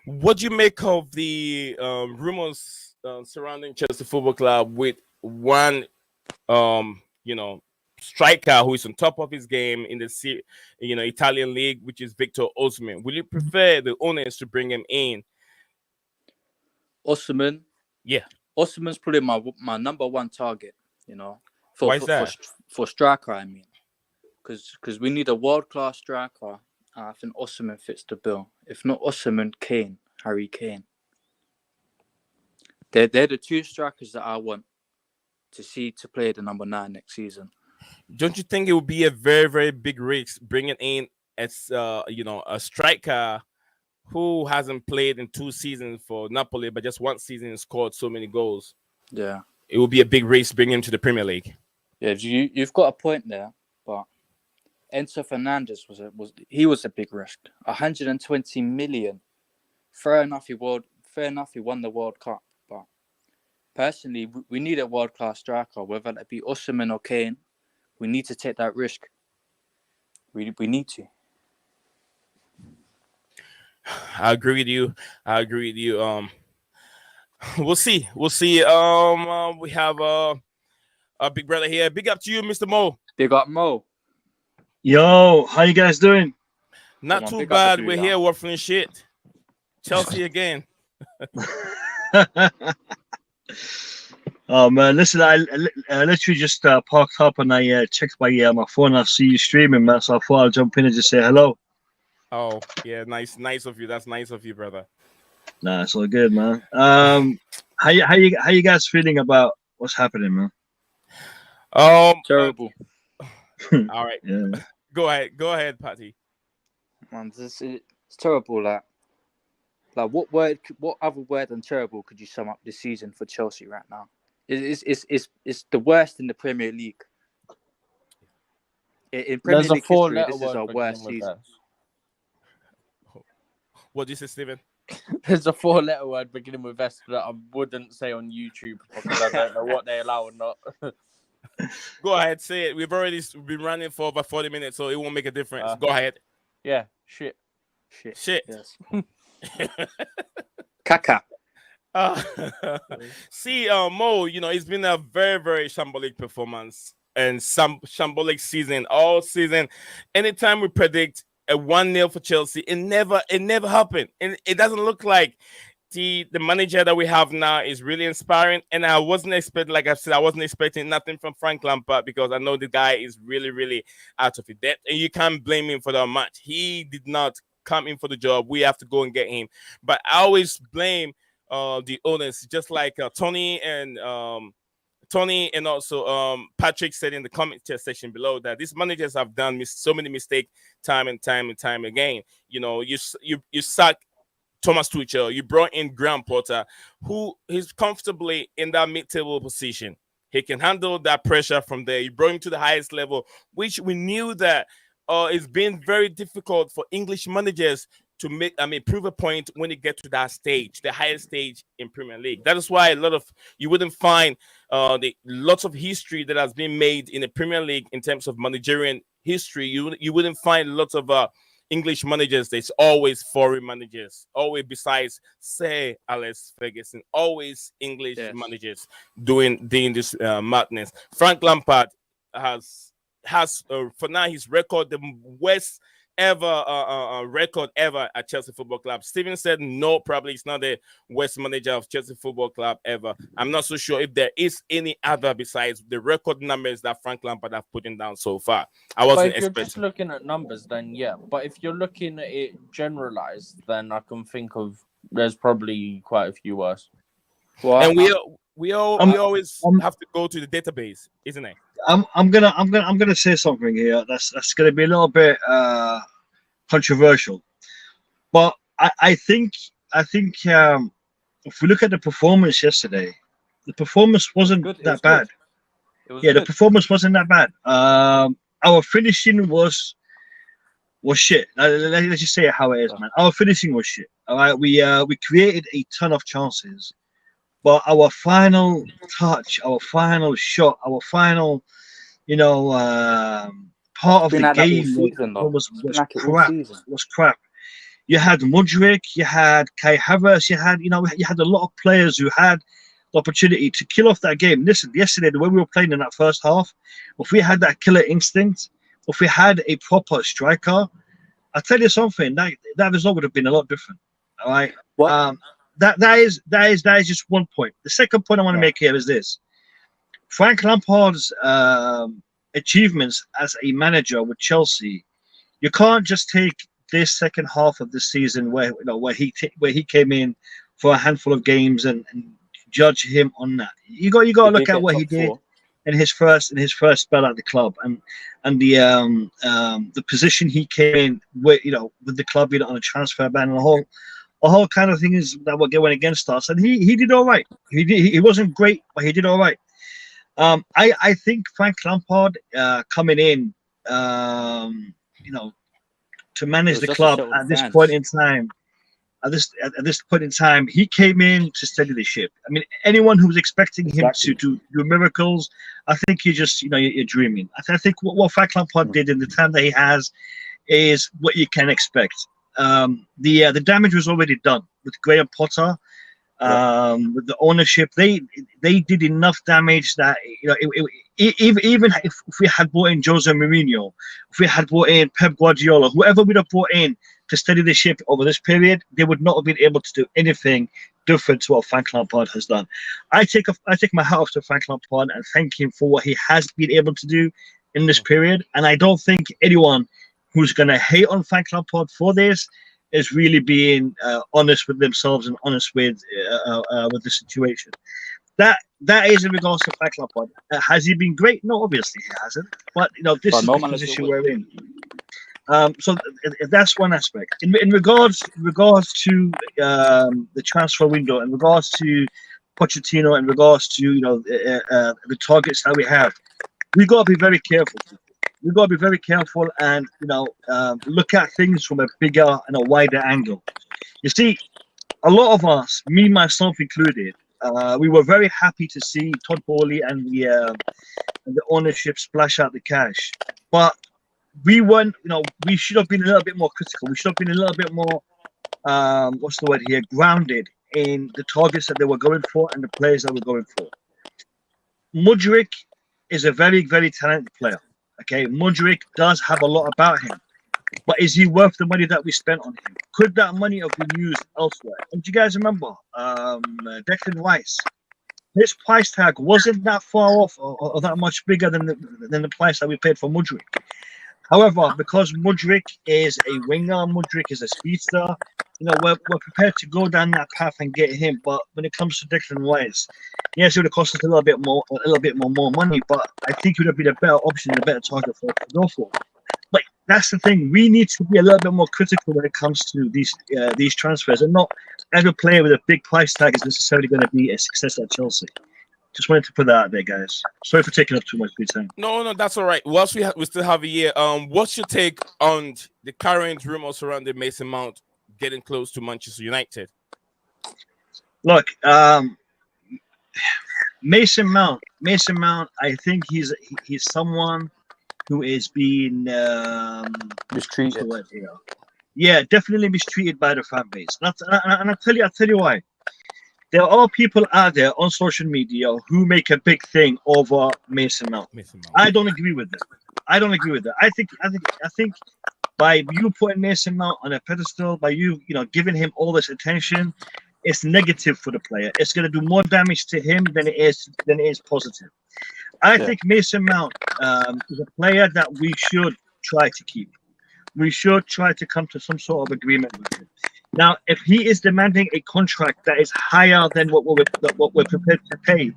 What do you make of the rumors surrounding Chelsea Football Club with one, striker who is on top of his game in the Italian league, which is Victor Osimhen? Will you prefer the owners to bring him in? Osimhen? Yeah. Osimhen's probably my number one target, Why is that? For striker, I mean. Because we need a world-class striker. I think Osimhen fits the bill. If not Osimhen, Kane, Harry Kane. They're the two strikers that I want to see to play the number 9 next season. Don't you think it would be a very, very big risk bringing in as a striker who hasn't played in 2 seasons for Napoli, but just 1 season and scored so many goals? Yeah, it would be a big risk bringing him to the Premier League. Yeah, you've got a point there, but Enzo Fernandez was a big risk. 120 million. Fair enough, he won the World Cup. But personally, we need a world-class striker, whether that be Osimhen or Kane. We need to take that risk. We need to. I agree with you. We'll see. We have a big brother here. Big up to you, Mr. Mo. Big up, Mo. Yo, how you guys doing? Not Come on, too pick up the bad. blue We're line. here waffling shit. Chelsea again. Oh man, listen, I literally just parked up and I checked my phone. I see you streaming, man. So I thought I'd jump in and just say hello. Oh, yeah, nice of you. That's nice of you, brother. Nah, it's all good, man. How you guys feeling about what's happening, man? Terrible. All right. Yeah. Go ahead, Patty. Man, it's terrible. Like what other word than terrible could you sum up this season for Chelsea right now? It's the worst in the Premier League. In Premier There's a League history, four-letter this is word our beginning worst with season. S. What did you say, Steven? There's a four-letter word beginning with S that I wouldn't say on YouTube because I don't know what they allow or not. Go ahead, say it. We've already been running for about 40 minutes, so it won't make a difference. Go ahead. Yeah, shit. Shit. Yes. Caca. See, Mo, it's been a very, very shambolic performance and some shambolic season all season. Anytime we predict a 1-0 for Chelsea, it never happened. And it doesn't look like the manager that we have now is really inspiring. And I wasn't expecting, like I said, I wasn't expecting nothing from Frank Lampard because I know the guy is really, really out of his depth. And you can't blame him for that match. He did not come in for the job. We have to go and get him. But I always blame the owners, just like Tony and also Patrick said in the comment section below that these managers have done so many mistakes time and time again. You sack Thomas Tuchel, you brought in Graham Potter, who is comfortably in that mid-table position. He can handle that pressure from there. You brought him to the highest level, which we knew that it's been very difficult for English managers to prove a point when you get to that stage, the highest stage in Premier League. That is why you wouldn't find lots of history that has been made in the Premier League in terms of managerial history. You wouldn't find lots of English managers. There's always foreign managers, always besides Sir Alex Ferguson, always English managers doing this madness. Frank Lampard has for now his record the worst ever record ever at Chelsea Football Club. Steven said no, probably he's not the worst manager of Chelsea Football Club ever. I'm not so sure if there is any other besides the record numbers that Frank Lampard have put in down so far. I wasn't But if you're expecting. just looking at numbers, then yeah. But if you're looking at it generalized, then I can think of there's probably quite a few worse. Well, And we always have to go to the database, isn't it? I'm gonna say something here that's gonna be a little bit controversial, but I think if we look at the performance yesterday, the performance wasn't that bad. The performance wasn't that bad. Our finishing was shit. Let's just say it how it is, man. Our finishing was shit. All right, we created a ton of chances. But our final touch, our final shot, our final, part of the game was crap. Was crap. You had Mudryk, you had Kai Havertz, you had a lot of players who had the opportunity to kill off that game. Listen, yesterday, the way we were playing in that first half, if we had that killer instinct, if we had a proper striker, I tell you something, that result would have been a lot different. All right. That is just one point. The second point I want to make here is this: Frank Lampard's achievements as a manager with Chelsea. You can't just take this second half of the season where he came in for a handful of games and judge him on that. You got to look at what he did in his first spell at the club and the position he came in with the club on a transfer ban and the whole kind of thing is that were going against us, and he did all right. He wasn't great, but he did all right. I think Frank Lampard coming in, to manage the club at this point in time. At this point in time, he came in to steady the ship. I mean, anyone who was expecting him to do miracles, I think you're dreaming. I think what Frank Lampard did in the time that he has is what you can expect. The damage was already done with Graham Potter, with the ownership. They did enough damage that even if we had brought in Jose Mourinho, if we had brought in Pep Guardiola, whoever we'd have brought in to steady the ship over this period, they would not have been able to do anything different to what Frank Lampard has done. I take my hat off to Frank Lampard and thank him for what he has been able to do in this period. And I don't think anyone who's going to hate on Frank Lampard for this is really being honest with themselves and honest with the situation. That is in regards to Frank Lampard. Has he been great? No, obviously he hasn't. But this is the position we're in. So that's one aspect. In regards to the transfer window, in regards to Pochettino, in regards to the targets that we have, we got to be very careful. We got to be very careful and look at things from a bigger and a wider angle. You see, a lot of us, me myself included, we were very happy to see Todd Bowley and the ownership splash out the cash, but we weren't. We should have been a little bit more critical. We should have been a little bit more, grounded in the targets that they were going for and the players that we're going for. Mudryk is a very, very talented player. Okay, Mudryk does have a lot about him, but is he worth the money that we spent on him? Could that money have been used elsewhere? And do you guys remember Declan Rice? His price tag wasn't that far off or that much bigger than the price that we paid for Mudryk. However, because Mudryk is a winger, Mudryk is a speedster, we're prepared to go down that path and get him. But when it comes to Declan Rice, yes, it would have cost us a little bit more money, but I think it would have been a better option and a better target for us to go for. But that's the thing. We need to be a little bit more critical when it comes to these transfers, and not every player with a big price tag is necessarily going to be a success at Chelsea. Just wanted to put that out there, guys. Sorry for taking up too much of your time. No, that's all right. Whilst we still have a year, what's your take on the current rumors surrounding Mason Mount getting close to Manchester United? Look, Mason Mount. I think he's someone who is being mistreated. Yeah, definitely mistreated by the fan base. And I'll tell you why. There are people out there on social media who make a big thing over Mason Mount. I don't agree with that. I think by you putting Mason Mount on a pedestal, by you giving him all this attention, it's negative for the player. It's going to do more damage to him than it is positive. I think Mason Mount is a player that we should try to keep. We should try to come to some sort of agreement with him. Now, if he is demanding a contract that is higher than what we're prepared to pay,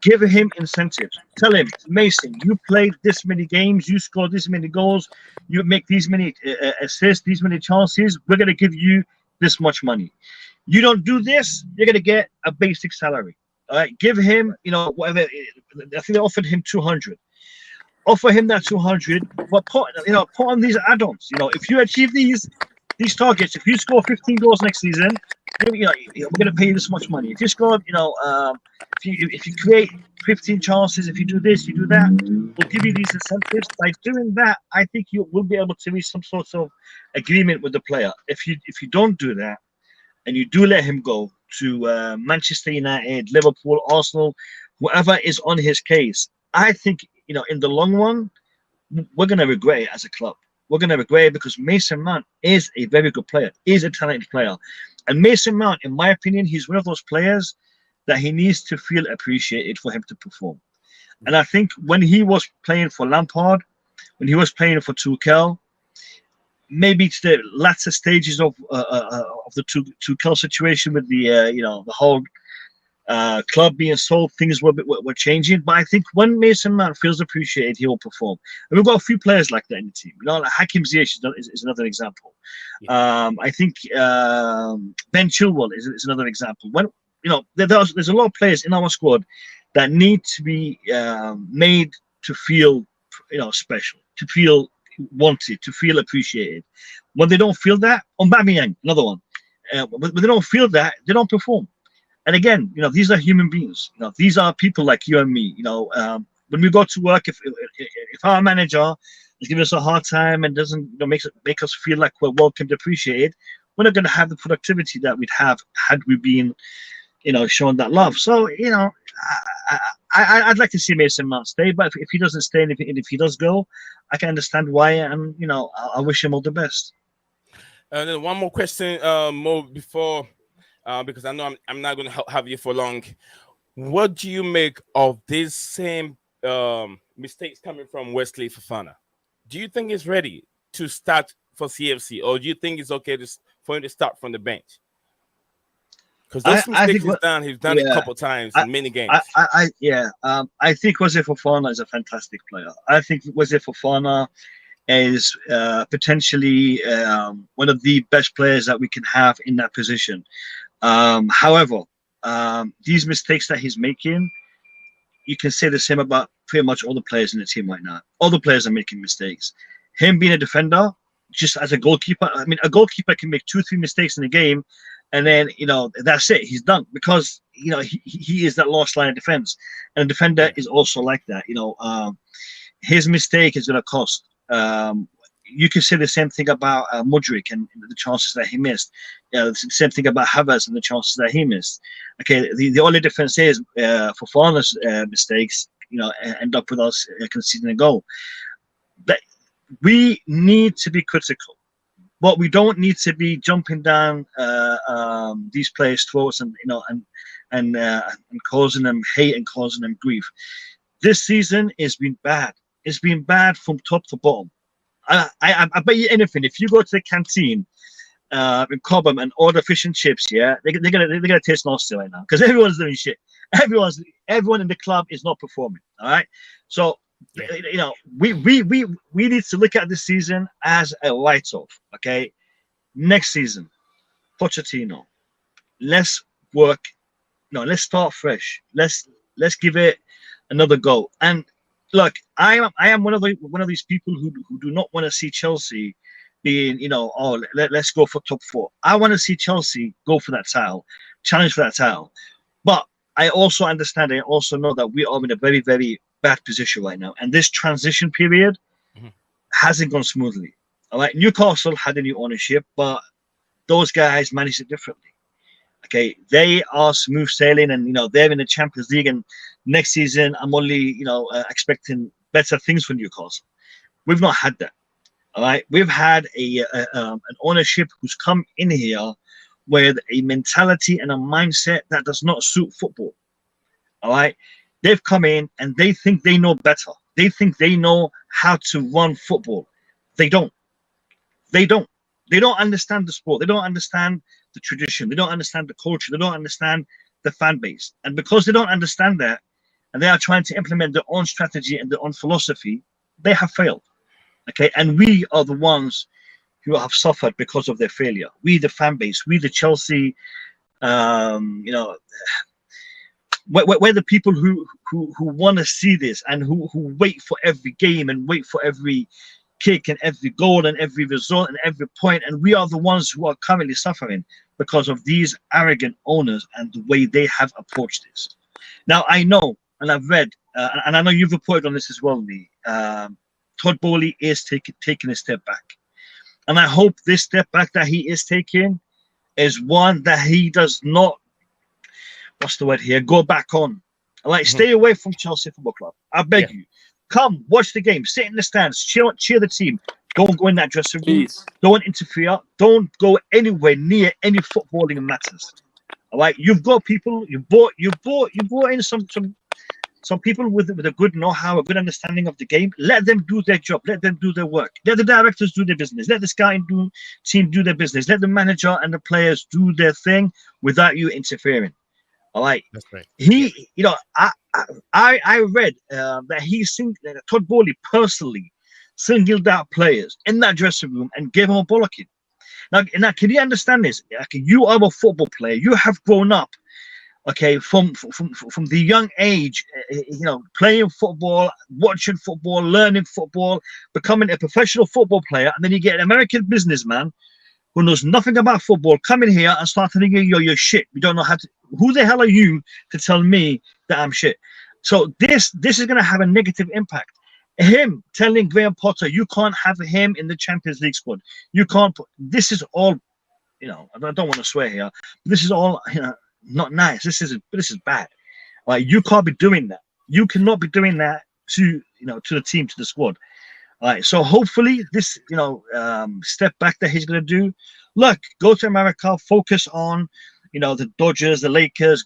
give him incentives. Tell him, Mason, you played this many games, you scored this many goals, you make these many assists, these many chances. We're going to give you this much money. You don't do this, you're going to get a basic salary. All right, give him, whatever. I think they offered him 200. Offer him that 200, but put on these add-ons. If you achieve these targets, if you score 15 goals next season, we're going to pay you this much money. If you score, if you create 15 chances, if you do this, you do that, we'll give you these incentives. By doing that, I think you will be able to reach some sort of agreement with the player. If you don't do that, and you do let him go to Manchester United, Liverpool, Arsenal, whoever is on his case, I think in the long run, we're going to regret it as a club. We're going to regret it because Mason Mount is a very good player, is a talented player. And Mason Mount, in my opinion, he's one of those players that he needs to feel appreciated for him to perform. And I think when he was playing for Lampard, when he was playing for Tuchel, maybe to the latter stages of the Tuchel situation with the whole club being sold, things were changing. But I think when Mason Mount feels appreciated, he will perform. And we've got a few players like that in the team. Like Hakim Ziyech is another example. Yeah. I think Ben Chilwell is another example. When there's a lot of players in our squad that need to be made to feel special, to feel wanted, to feel appreciated. When they don't feel that, Aubameyang, another one. When they don't feel that, they don't perform. And again, these are human beings. These are people like you and me. When we go to work, if our manager is giving us a hard time and doesn't make us feel like we're welcomed, appreciated, we're not going to have the productivity that we'd have had we been showing that love. So, I'd like to see Mason Mount stay, but if he doesn't stay, and if he does go, I can understand why, and I wish him all the best. And then one more question, Mo, before, because I know I'm not going to have you for long. What do you make of this same mistakes coming from Wesley Fofana? Do you think he's ready to start for CFC, or do you think it's okay for him to start from the bench? Because those mistakes he's done it a couple times in many games. I think Wesley Fofana is a fantastic player. I think Wesley Fofana is potentially one of the best players that we can have in that position. However, these mistakes that he's making, you can say the same about pretty much all the players in the team right now. All the players are making mistakes. Him being a defender, just as a goalkeeper, I mean, a goalkeeper can make 2-3 mistakes in a game, and then that's it. He's done, because he is that last line of defense, and a defender is also like that. His mistake is going to cost. You can say the same thing about Mudryk and the chances that he missed. The same thing about Havertz and the chances that he missed. Okay, the only difference is Fofana's mistakes, end up with us conceding a goal. But we need to be critical, but we don't need to be jumping down these players' throats and causing them hate and causing them grief. This season has been bad. It's been bad from top to bottom. I bet you anything, if you go to the canteen in Cobham and order fish and chips, they're gonna taste nasty right now, because everyone's doing shit. Everyone in the club is not performing. All right, so we need to look at this season as a write-off. Okay, next season, Pochettino, let's work. No, let's start fresh. Let's give it another go. And look, I am one of these people who do not want to see Chelsea being, let's go for top 4. I want to see Chelsea go for that title, challenge for that title. But I also understand, I also know that we are in a very, very bad position right now. And this transition period hasn't gone smoothly. All right, Newcastle had a new ownership, but those guys managed it differently. Okay, they are smooth sailing, and they're in the Champions League. And next season, I'm only expecting better things for Newcastle. We've not had that. All right, we've had an ownership who's come in here with a mentality and a mindset that does not suit football. All right, they've come in and they think they know better. They think they know how to run football. They don't. They don't understand the sport. They don't understand the tradition. They don't understand the culture. They don't understand the fan base. And because they don't understand that, and they are trying to implement their own strategy and their own philosophy, they have failed. Okay, and we are the ones who have suffered because of their failure. We, the fan base, we, the Chelsea, we're the people who want to see this, and who wait for every game and wait for every kick and every goal and every result and every point. And we are the ones who are currently suffering because of these arrogant owners and the way they have approached this. Now, I know, and I've read, and I know you've reported on this as well, Lee. Todd Boehly is taking a step back. And I hope this step back that he is taking is one that he does not, what's the word here, go back on. Like, stay away from Chelsea Football Club. I beg you. Come, watch the game, sit in the stands, cheer the team. Don't go in that dressing room. Don't interfere. Don't go anywhere near any footballing matters. All right, you've got people. You brought in some people with a good know-how, a good understanding of the game. Let them do their job. Let them do their work. Let the directors do their business. Let the scouting team do their business. Let the manager and the players do their thing without you interfering. All right. That's right. I read that Todd Boehly personally singled out players in that dressing room and gave them a bollocking. Now, can you understand this? Okay, you are a football player. You have grown up, okay, from the young age, playing football, watching football, learning football, becoming a professional football player, and then you get an American businessman who knows nothing about football come in here and start telling you you're shit. You don't know how to. Who the hell are you to tell me that I'm shit? So this is going to have a negative impact. Him telling Graham Potter, you can't have him in the Champions League squad. You can't. This is all, I don't want to swear here. This is all, not nice. This is bad. Like, you can't be doing that. You cannot be doing that to the team, to the squad. All right, so hopefully this, step back that he's going to do. Look, go to America, focus on, the Dodgers, the Lakers.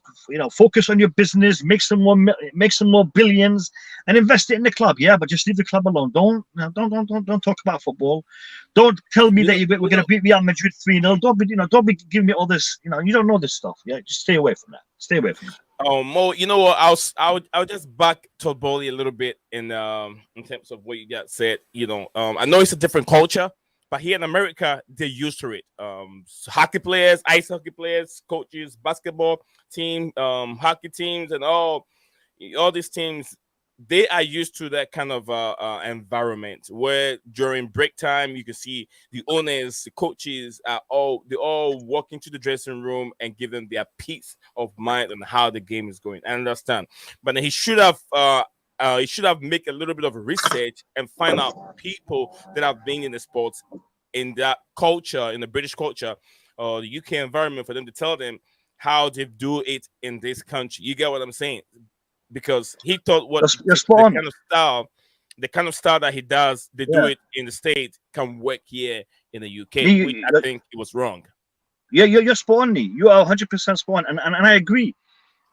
Focus on your business, make some more billions, and invest it in the club. Yeah, but just leave the club alone. Don't talk about football. Don't tell me that we're going to beat Real Madrid 3-0. Don't be giving me all this. You don't know this stuff. Yeah, just stay away from that. Stay away from that. Mo, you know what? I'll just back Todd Bowley a little bit in terms of what you got said. I know it's a different culture, but here in America, they're used to it. Hockey players, ice hockey players, coaches, basketball team, hockey teams, and all these teams, they are used to that kind of environment where during break time you can see the owners, the coaches they all walk into the dressing room and give them their peace of mind on how the game is going. I understand, but he should have make a little bit of research and find out people that have been in the sports, in that culture, in the British culture or the UK environment, for them to tell them how they do it in this country. You get what I'm saying? Because he thought the kind of style that he does, they do it in the States, can work here in the UK, which I think it was wrong. Yeah, you're spot on, Lee. You are 100% spot on, and I agree.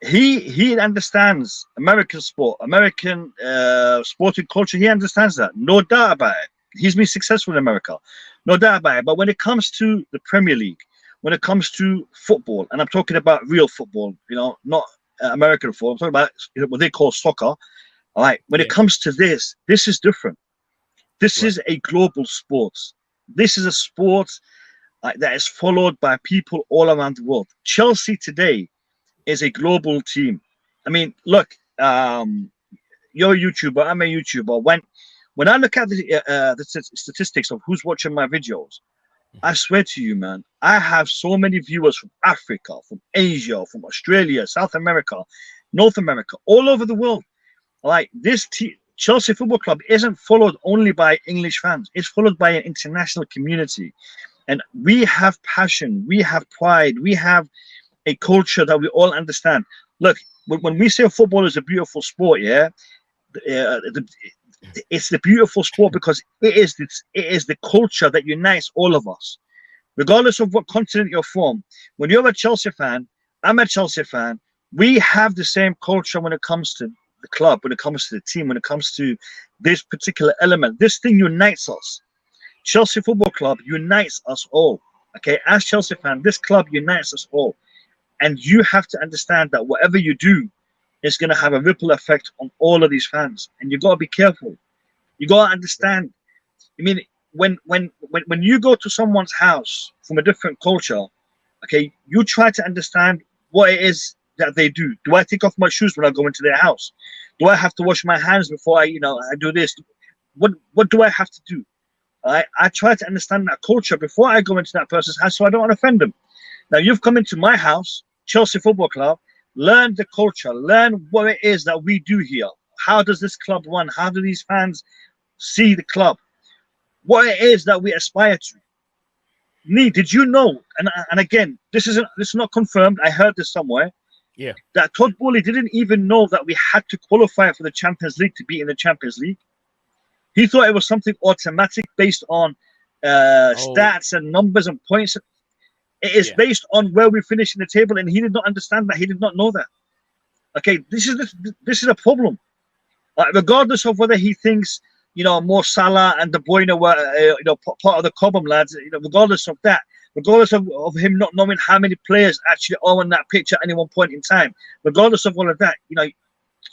He understands American sport, American sporting culture. He understands that, no doubt about it. He's been successful in America, no doubt about it. But when it comes to the Premier League, when it comes to football, and I'm talking about real football, not American football, I'm talking about what they call soccer. All right, when it comes to this is different. This is a global sport. This is a sport that is followed by people all around the world. Chelsea today is a global team. I mean, look, you're a YouTuber, I'm a YouTuber. When I look at the statistics of who's watching my videos, I swear to you, man, I have so many viewers from Africa, from Asia, from Australia, South America, North America, all over the world. Like, this Chelsea Football Club isn't followed only by English fans. It's followed by an international community. And we have passion, we have pride, we have a culture that we all understand. Look, when we say football is a beautiful sport, it's the beautiful sport because it is the culture that unites all of us, regardless of what continent you're from. When you're a Chelsea fan, I'm a Chelsea fan. We have the same culture when it comes to the club, when it comes to the team, when it comes to this particular element. This thing unites us. Chelsea Football Club unites us all. Okay, as Chelsea fan, this club unites us all. And you have to understand that whatever you do is going to have a ripple effect on all of these fans. And you got to be careful. You got to understand. I mean, when you go to someone's house from a different culture, okay, you try to understand what it is that they do. Do I take off my shoes when I go into their house? Do I have to wash my hands before I do this? What do I have to do? I try to understand that culture before I go into that person's house so I don't offend them. Now, you've come into my house, Chelsea Football Club, learn the culture, learn what it is that we do here. How does this club run? How do these fans see the club? What it is that we aspire to. Nee, did you know, and again, this is not confirmed, I heard this somewhere, that Todd Bowley didn't even know that we had to qualify for the Champions League to be in the Champions League. He thought it was something automatic based on stats and numbers and points. It is based on where we finish in the table, and he did not understand that. He did not know that. Okay, this is a problem. Regardless of whether he thinks Mo Salah and De Bruyne were part of the Cobham lads, regardless of that, regardless of him not knowing how many players actually are on that pitch at any one point in time, regardless of all of that,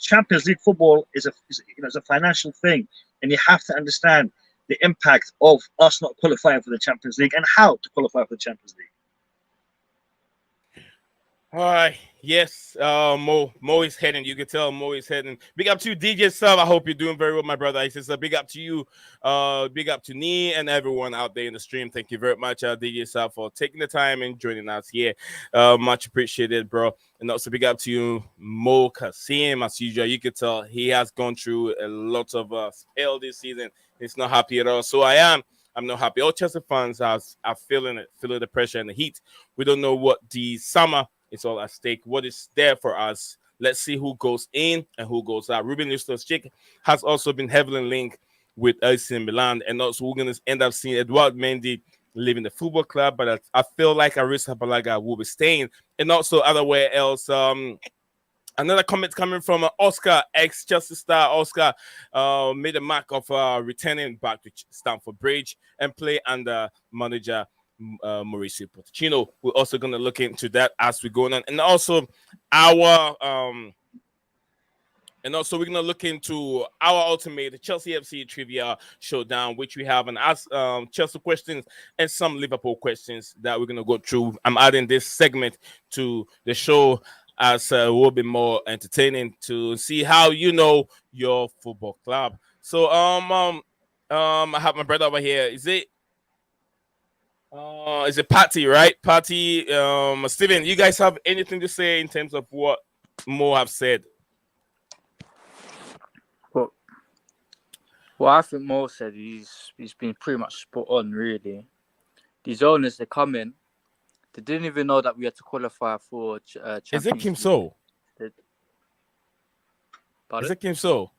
Champions League football is a financial thing, and you have to understand the impact of us not qualifying for the Champions League and how to qualify for the Champions League. All right. Yes. Mo is heading. You can tell Mo is heading. Big up to DJ Sub. I hope you're doing very well, my brother. He says, big up to you. Big up to Nee and everyone out there in the stream. Thank you very much, DJ Sub, for taking the time and joining us here. Much appreciated, bro. And also big up to you, Mo Kasim. As usual, you can tell he has gone through a lot of spell this season. He's not happy at all. So I'm not happy. All Chelsea fans are feeling the pressure and the heat. We don't know what the summer It's all at stake. What is there for us? Let's see who goes in and who goes out. Ruben Loftus-Cheek has also been heavily linked with AC Milan, and also we're going to end up seeing Edouard Mendy leaving the football club, but I feel like Arisa Balaga will be staying, and also otherwhere else. Another comment coming from Oscar, ex-Chelsea star. Oscar made a mark of returning back to Stamford Bridge and play under manager Mauricio Pochettino. We're also going to look into that as we go on, and also our we're going to look into our ultimate Chelsea FC trivia showdown, which we have an ask Chelsea questions and some Liverpool questions that we're going to go through. I'm adding this segment to the show as it will be more entertaining to see how you know your football club. So I have my brother over here. Is it Patty, right? Patty, Steven, you guys have anything to say in terms of what Mo have said? Well, I think Mo said he's been pretty much spot on, really. These owners, they come in, they didn't even know that we had to qualify for Champions Is it Kim League. So? Pardon? Is it Kim So?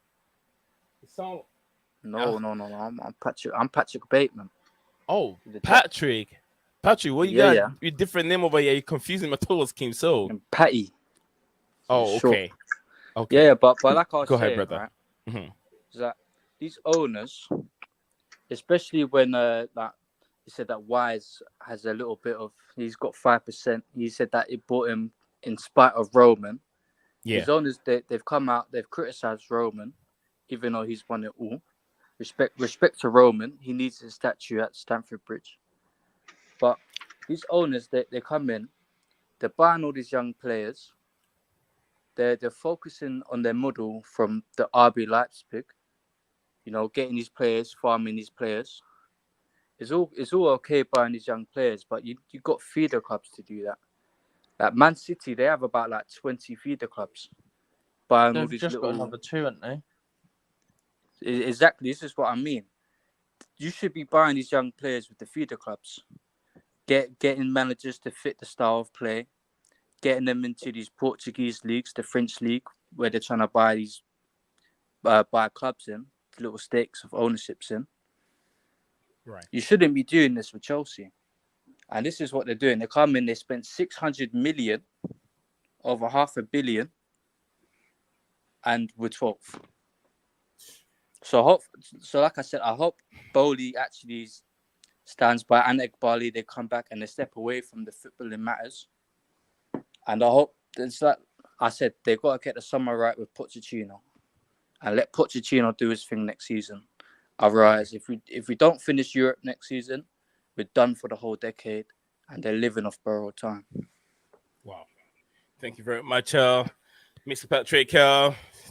No. I'm Patrick Bateman. Oh, Patrick. Patrick, what you got? Yeah. Your different name over here. You're confusing my toes, Kim So. And Patty. Oh, okay. Sure. Yeah, but like I was Go saying, ahead, brother. Right, Mm-hmm. is that these owners, especially when like he said that Wise has a little bit of, he's got 5%. He said that it bought him in spite of Roman. Yeah. His owners, they've come out, they've criticised Roman, even though he's won it all. Respect to Roman, he needs a statue at Stamford Bridge. But these owners, they come in, they're buying all these young players. They're focusing on their model from the RB Leipzig, you know, getting these players, farming these players. It's all okay buying these young players, but you got feeder clubs to do that. Like Man City, they have about like 20 feeder clubs. Buying all They've these just little... got another 2, haven't they? Exactly, this is what I mean. You should be buying these young players with the feeder clubs. Getting managers to fit the style of play. Getting them into these Portuguese leagues, the French league, where they're trying to buy these buy clubs in, little stakes of ownerships in. Right. You shouldn't be doing this with Chelsea. And this is what they're doing. They come in, they spent 600 million over $500 million, and we're 12th. So like I said, I hope Bowley actually stands by Anek Bali. They come back and they step away from the footballing matters. And I hope, it's like I said, they've got to get the summer right with Pochettino and let Pochettino do his thing next season. Otherwise, if we don't finish Europe next season, we're done for the whole decade, and they're living off borrowed time. Wow. Thank you very much, Mr. Patrick.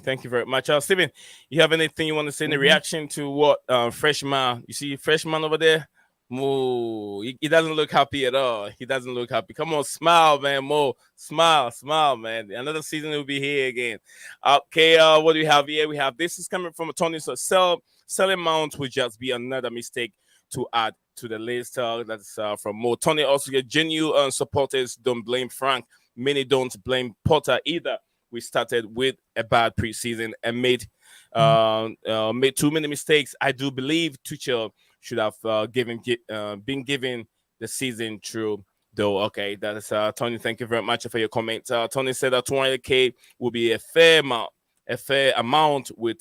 Thank you very much. Steven, you have anything you want to say in the reaction to what freshman? You see freshman over there? Mo, he doesn't look happy at all. He doesn't look happy. Come on, smile, man. Mo, smile, man. Another season will be here again. Okay, what do we have here? We have this is coming from Tony. So selling Mount would just be another mistake to add to the list. That's from Mo. Tony also get genuine supporters don't blame Frank. Many don't blame Potter either. We started with a bad preseason and made too many mistakes. I do believe Tuchel should have been given the season through, though. Okay, that is Tony. Thank you very much for your comment. Tony said that 200K will be a fair amount with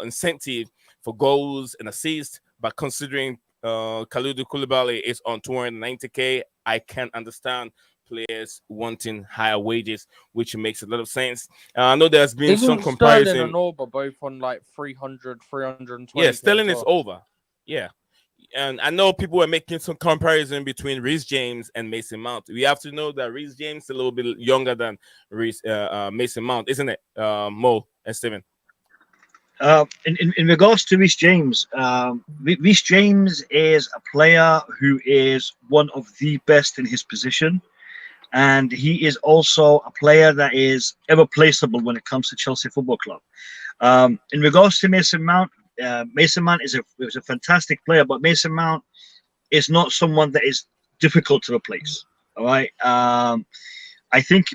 incentive for goals and assists, but considering Kalidou Koulibaly is on 290K, I can understand players wanting higher wages, which makes a lot of sense. I know there's been some comparison. Sterling and Orba both on like 300, 320. Yeah, Sterling is over. Yeah. And I know people were making some comparison between Reece James and Mason Mount. We have to know that Reece James is a little bit younger than Mason Mount, isn't it, Mo and Steven? In regards to Reece James is a player who is one of the best in his position. And he is also a player that is irreplaceable when it comes to Chelsea Football Club. In regards to Mason Mount is a fantastic player, but Mason Mount is not someone that is difficult to replace. All right. I think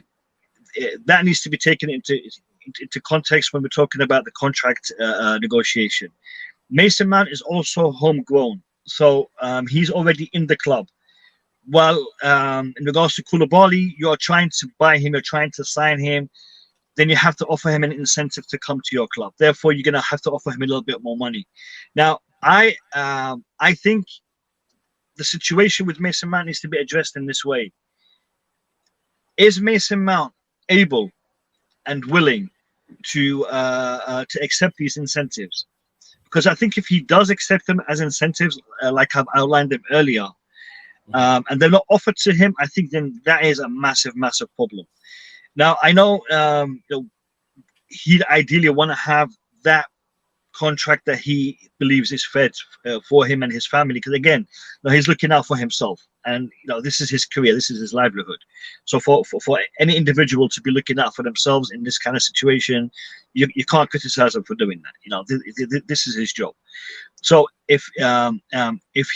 that needs to be taken into context when we're talking about the contract negotiation. Mason Mount is also homegrown, so he's already in the club. Well, in regards to Koulibaly, you're trying to buy him, you're trying to sign him, then you have to offer him an incentive to come to your club. Therefore, you're going to have to offer him a little bit more money. Now, I think the situation with Mason Mount needs to be addressed in this way. Is Mason Mount able and willing to accept these incentives? Because I think if he does accept them as incentives, like I've outlined them earlier, and they're not offered to him, I think then that is a massive, massive problem. Now, I know, he'd ideally want to have that contract that he believes is fair for him and his family, because again, he's looking out for himself, and this is his career, this is his livelihood. So for any individual to be looking out for themselves in this kind of situation, you can't criticize him for doing that. This is his job. So if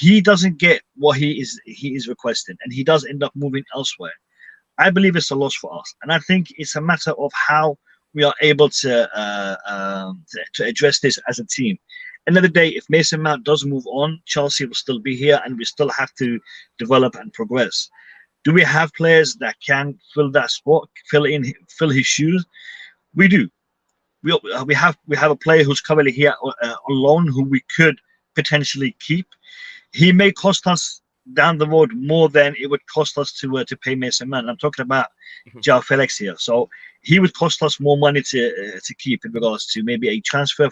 he doesn't get what he is requesting, and he does end up moving elsewhere, I believe it's a loss for us, and I think it's a matter of how we are able to address this as a team. End of the day, if Mason Mount does move on, Chelsea will still be here, and we still have to develop and progress. Do we have players that can fill that spot, fill his shoes? We do. We have a player who's currently here on loan who we could potentially keep. He may cost us down the road more than it would cost us to pay Mason Mount. I'm talking about João Felix here. So he would cost us more money to keep in regards to maybe a transfer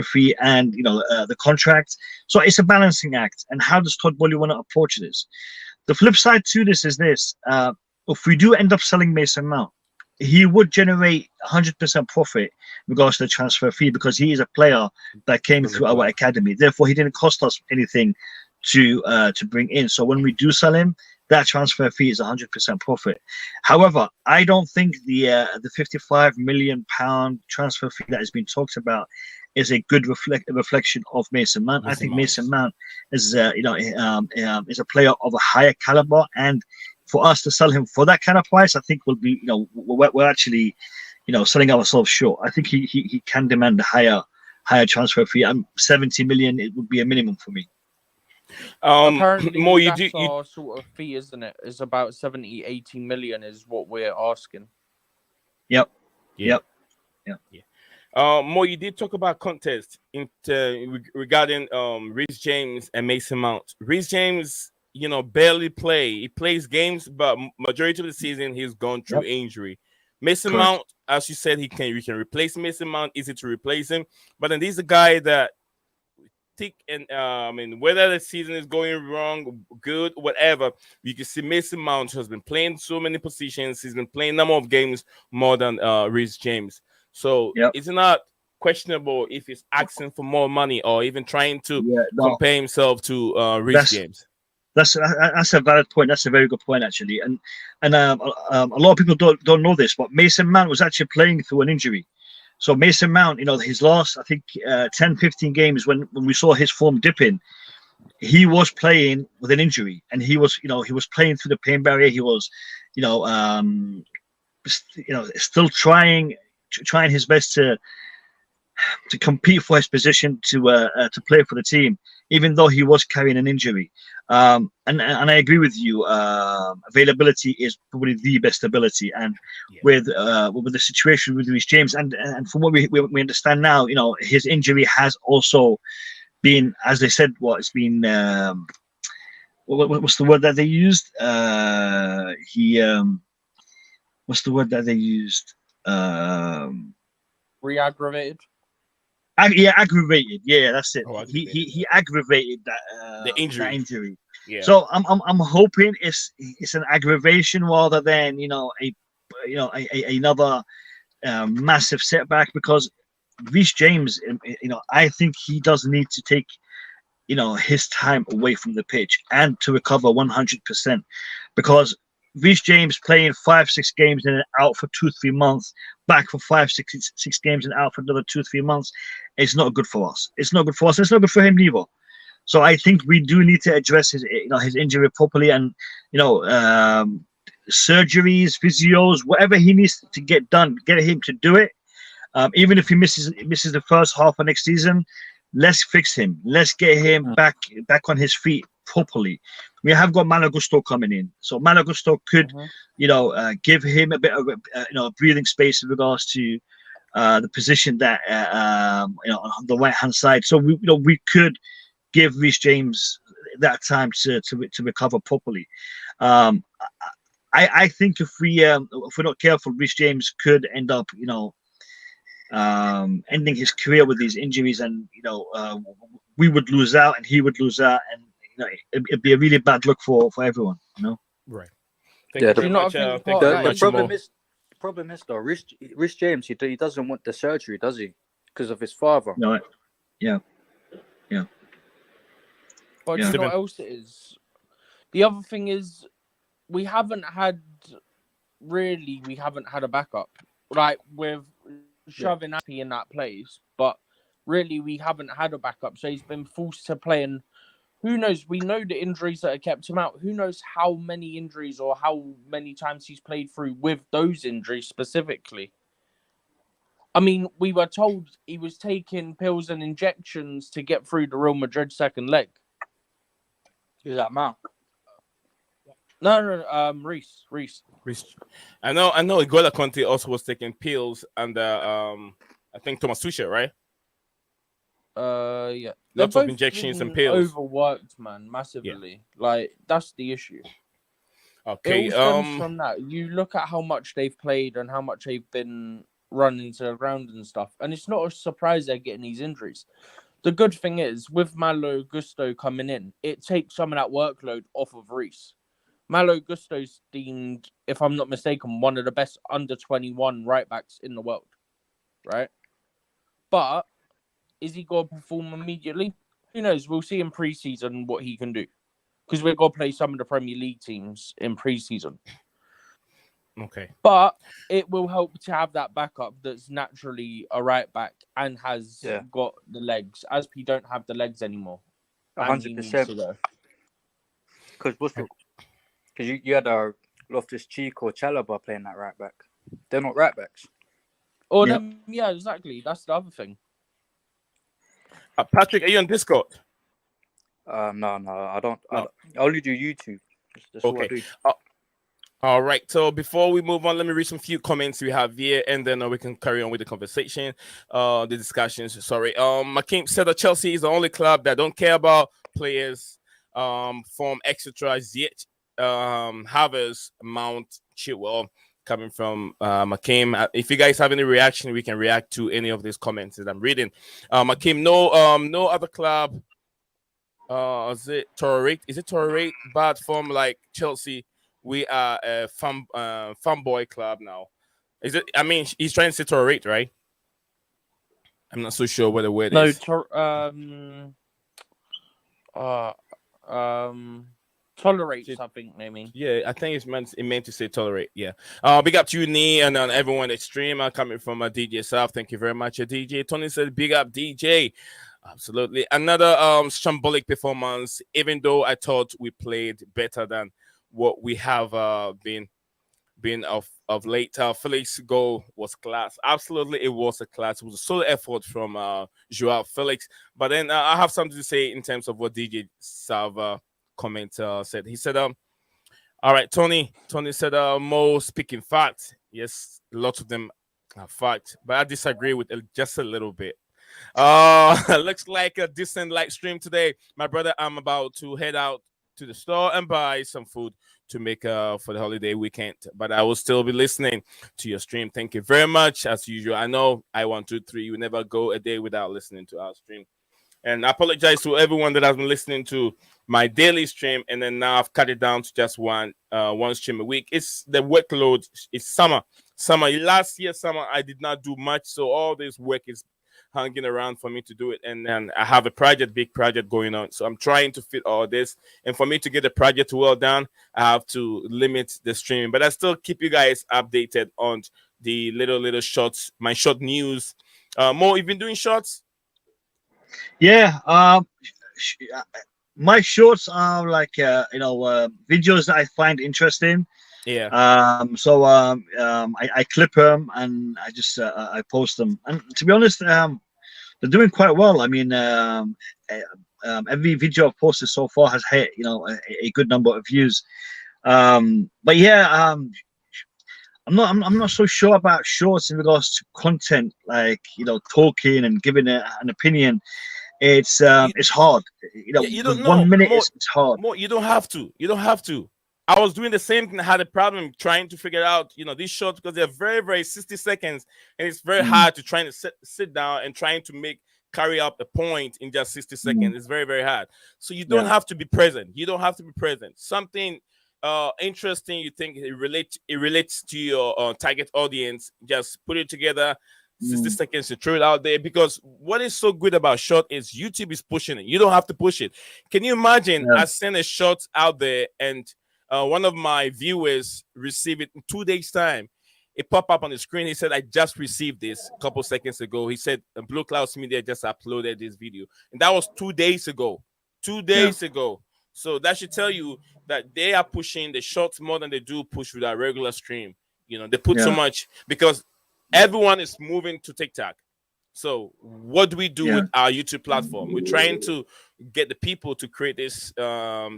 fee and the contract. So it's a balancing act. And how does Todd Boehly want to approach this? The flip side to this is this: if we do end up selling Mason Mount, he would generate 100% profit in regards to the transfer fee, because he is a player that came through our academy. Therefore, he didn't cost us anything to bring in. So when we do sell him, that transfer fee is 100% profit. However, I don't think the £55 million transfer fee that has been talked about is a good reflection of Mason Mount. I think Mason Mount is is a player of a higher caliber, and for us to sell him for that kind of price, I think will be we're actually selling ourselves short. I think he can demand a higher transfer fee. 70 million, it would be a minimum for me. Apparently, more that's our sort of fee, isn't it? It's about 70-80 million is what we're asking. Yep. More, you did talk about contest regarding Reece James and Mason Mount. Reece James, barely play. He plays games, but majority of the season he's gone through injury. Mason Mount, as you said, we can replace Mason Mount, easy to replace him. But then he's a guy that whether the season is going wrong, good, whatever, you can see Mason Mount has been playing so many positions. He's been playing a number of games more than Reece James. So it's not questionable if he's asking for more money or even trying to compare himself to Reece James. That's a valid point. That's a very good point, actually. And a lot of people don't know this, but Mason Mount was actually playing through an injury. So Mason Mount, his last, I think, 10, 15 games when we saw his form dipping, he was playing with an injury, and he was playing through the pain barrier. He was, still trying his best to compete for his position to play for the team, even though he was carrying an injury. And I agree with you. Availability is probably the best ability, and with the situation with Reece James, and from what we understand now, his injury has also been, as they said, it's been what's the word that they used? What's the word that they used? Re-aggravated. Aggravated. Yeah, that's it. He aggravated that the injury. That injury. Yeah. So I'm hoping it's an aggravation rather than another massive setback, because Reece James, I think he does need to take his time away from the pitch and to recover 100%, because Reece James playing 5-6 games and out for 2-3 months, back for 5-6 games and out for another 2-3 months, it's not good for us. It's not good for us. It's not good for him neither. So I think we do need to address his injury properly, and surgeries, physios, whatever he needs to get done, get him to do it. Even if he misses the first half of next season, let's fix him. Let's get him back on his feet properly. We have got Malagusto coming in, so Malagusto could, give him a bit of breathing space in regards to the position that on the right hand side. So we could give Reece James that time to recover properly. I think if we're not careful, Reece James could end up ending his career with these injuries, and we would lose out and he would lose out, and it'd be a really bad look for everyone. Right. The problem is though, Reece James, he doesn't want the surgery, does he? Because of his father. No. Yeah. But you know what else it is? The other thing is, we haven't had a backup. Like, with shoving Happy in that place, but really we haven't had a backup. So he's been forced to play, and who knows? We know the injuries that have kept him out. Who knows how many injuries or how many times he's played through with those injuries specifically. I mean, we were told he was taking pills and injections to get through the Real Madrid second leg. Who's that, Mount? No, Reece. I know. N'Golo Conte also was taking pills, and I think Thomas Tuchel, right? Yeah. Lots of injections and pills. Overworked, man, massively. Yeah. Like, that's the issue. Okay. It all stems from that. You look at how much they've played and how much they've been run into the ground and stuff, and it's not a surprise they're getting these injuries. The good thing is, with Malo Gusto coming in, it takes some of that workload off of Reece. Malo Gusto's deemed, if I'm not mistaken, one of the best under-21 right-backs in the world, right? But is he going to perform immediately? Who knows? We'll see in pre-season what he can do, because we're going to play some of the Premier League teams in pre-season. Okay. But it will help to have that backup that's naturally a right back and has got the legs. Aspi don't have the legs anymore. 100%. Because you had a Loftus-Cheek or Chalobah playing that right back. They're not right backs. Yeah, exactly. That's the other thing. Patrick, are you on Discord? No, I don't. I only do YouTube. That's okay. All I do. All right. So before we move on, let me read some few comments we have here, and then we can carry on with the conversation, the discussions. Sorry. Makim said that Chelsea is the only club that don't care about players, from etc. Ziyech, Havertz, Mount, Chilwell, coming from Makim. If you guys have any reaction, we can react to any of these comments that I'm reading. Makim, no other club. Is it Torre? Is it Torre? Bad form like Chelsea. We are a fanboy club now. Is it? I mean, he's trying to say Torre, right? I'm not so sure what the word is. Tolerate, I think they mean. Yeah, I think it meant to say tolerate. Yeah. Big up to you, Nee, and everyone at stream. Coming from DJ South. Thank you very much, DJ. Tony said, "Big up, DJ." Absolutely. Another shambolic performance. Even though I thought we played better than what we have been of late. Felix' goal was class. Absolutely, it was a class. It was a solid effort from Joao Felix. But then I have something to say in terms of what DJ Salva comment said. He said, all right, Tony said, Mo speaking fact. Yes, lots of them are fact, but I disagree with just a little bit. Looks like a decent live stream today. My brother, I'm about to head out to the store and buy some food to make for the holiday weekend, but I will still be listening to your stream. Thank you very much. As usual, I know I123, you never go a day without listening to our stream. And I apologize to everyone that has been listening to my daily stream, and then now I've cut it down to just one stream a week. It's the workload. It's summer. Last year summer I did not do much, so all this work is hanging around for me to do it, and then I have a big project going on, so I'm trying to fit all this, and for me to get the project well done, I have to limit the streaming, but I still keep you guys updated on the little shorts, my short news. Mo, you've been doing shorts? Yeah, my shorts are like videos that I find interesting. Yeah. I clip them and I just I post them. And to be honest, they're doing quite well. I mean, every video I've posted so far has hit a good number of views. But yeah, I'm not so sure about shorts in regards to content, like talking and giving an opinion. It's hard. You don't with know. 1 minute it's hard. You don't have to. You don't have to. I was doing the same thing. I had a problem trying to figure out, these shorts because they're very, very 60 seconds, and it's very hard to try to sit down and trying to carry up a point in just 60 seconds. It's very, very hard. So you don't have to be present. You don't have to be present. Something interesting you think it relates to your target audience, just put it together. 60 seconds to throw it out there, because what is so good about short is YouTube is pushing it. You don't have to push it. Can you imagine I send a short out there and one of my viewers received it in 2 days time? It popped up on the screen. He said, I just received this a couple seconds ago. He said, Blueclouds Media just uploaded this video. And that was 2 days ago. 2 days ago. So that should tell you that they are pushing the shorts more than they do push with our regular stream. They put so much because everyone is moving to TikTok. So what do we do with our YouTube platform? We're trying to get the people to create this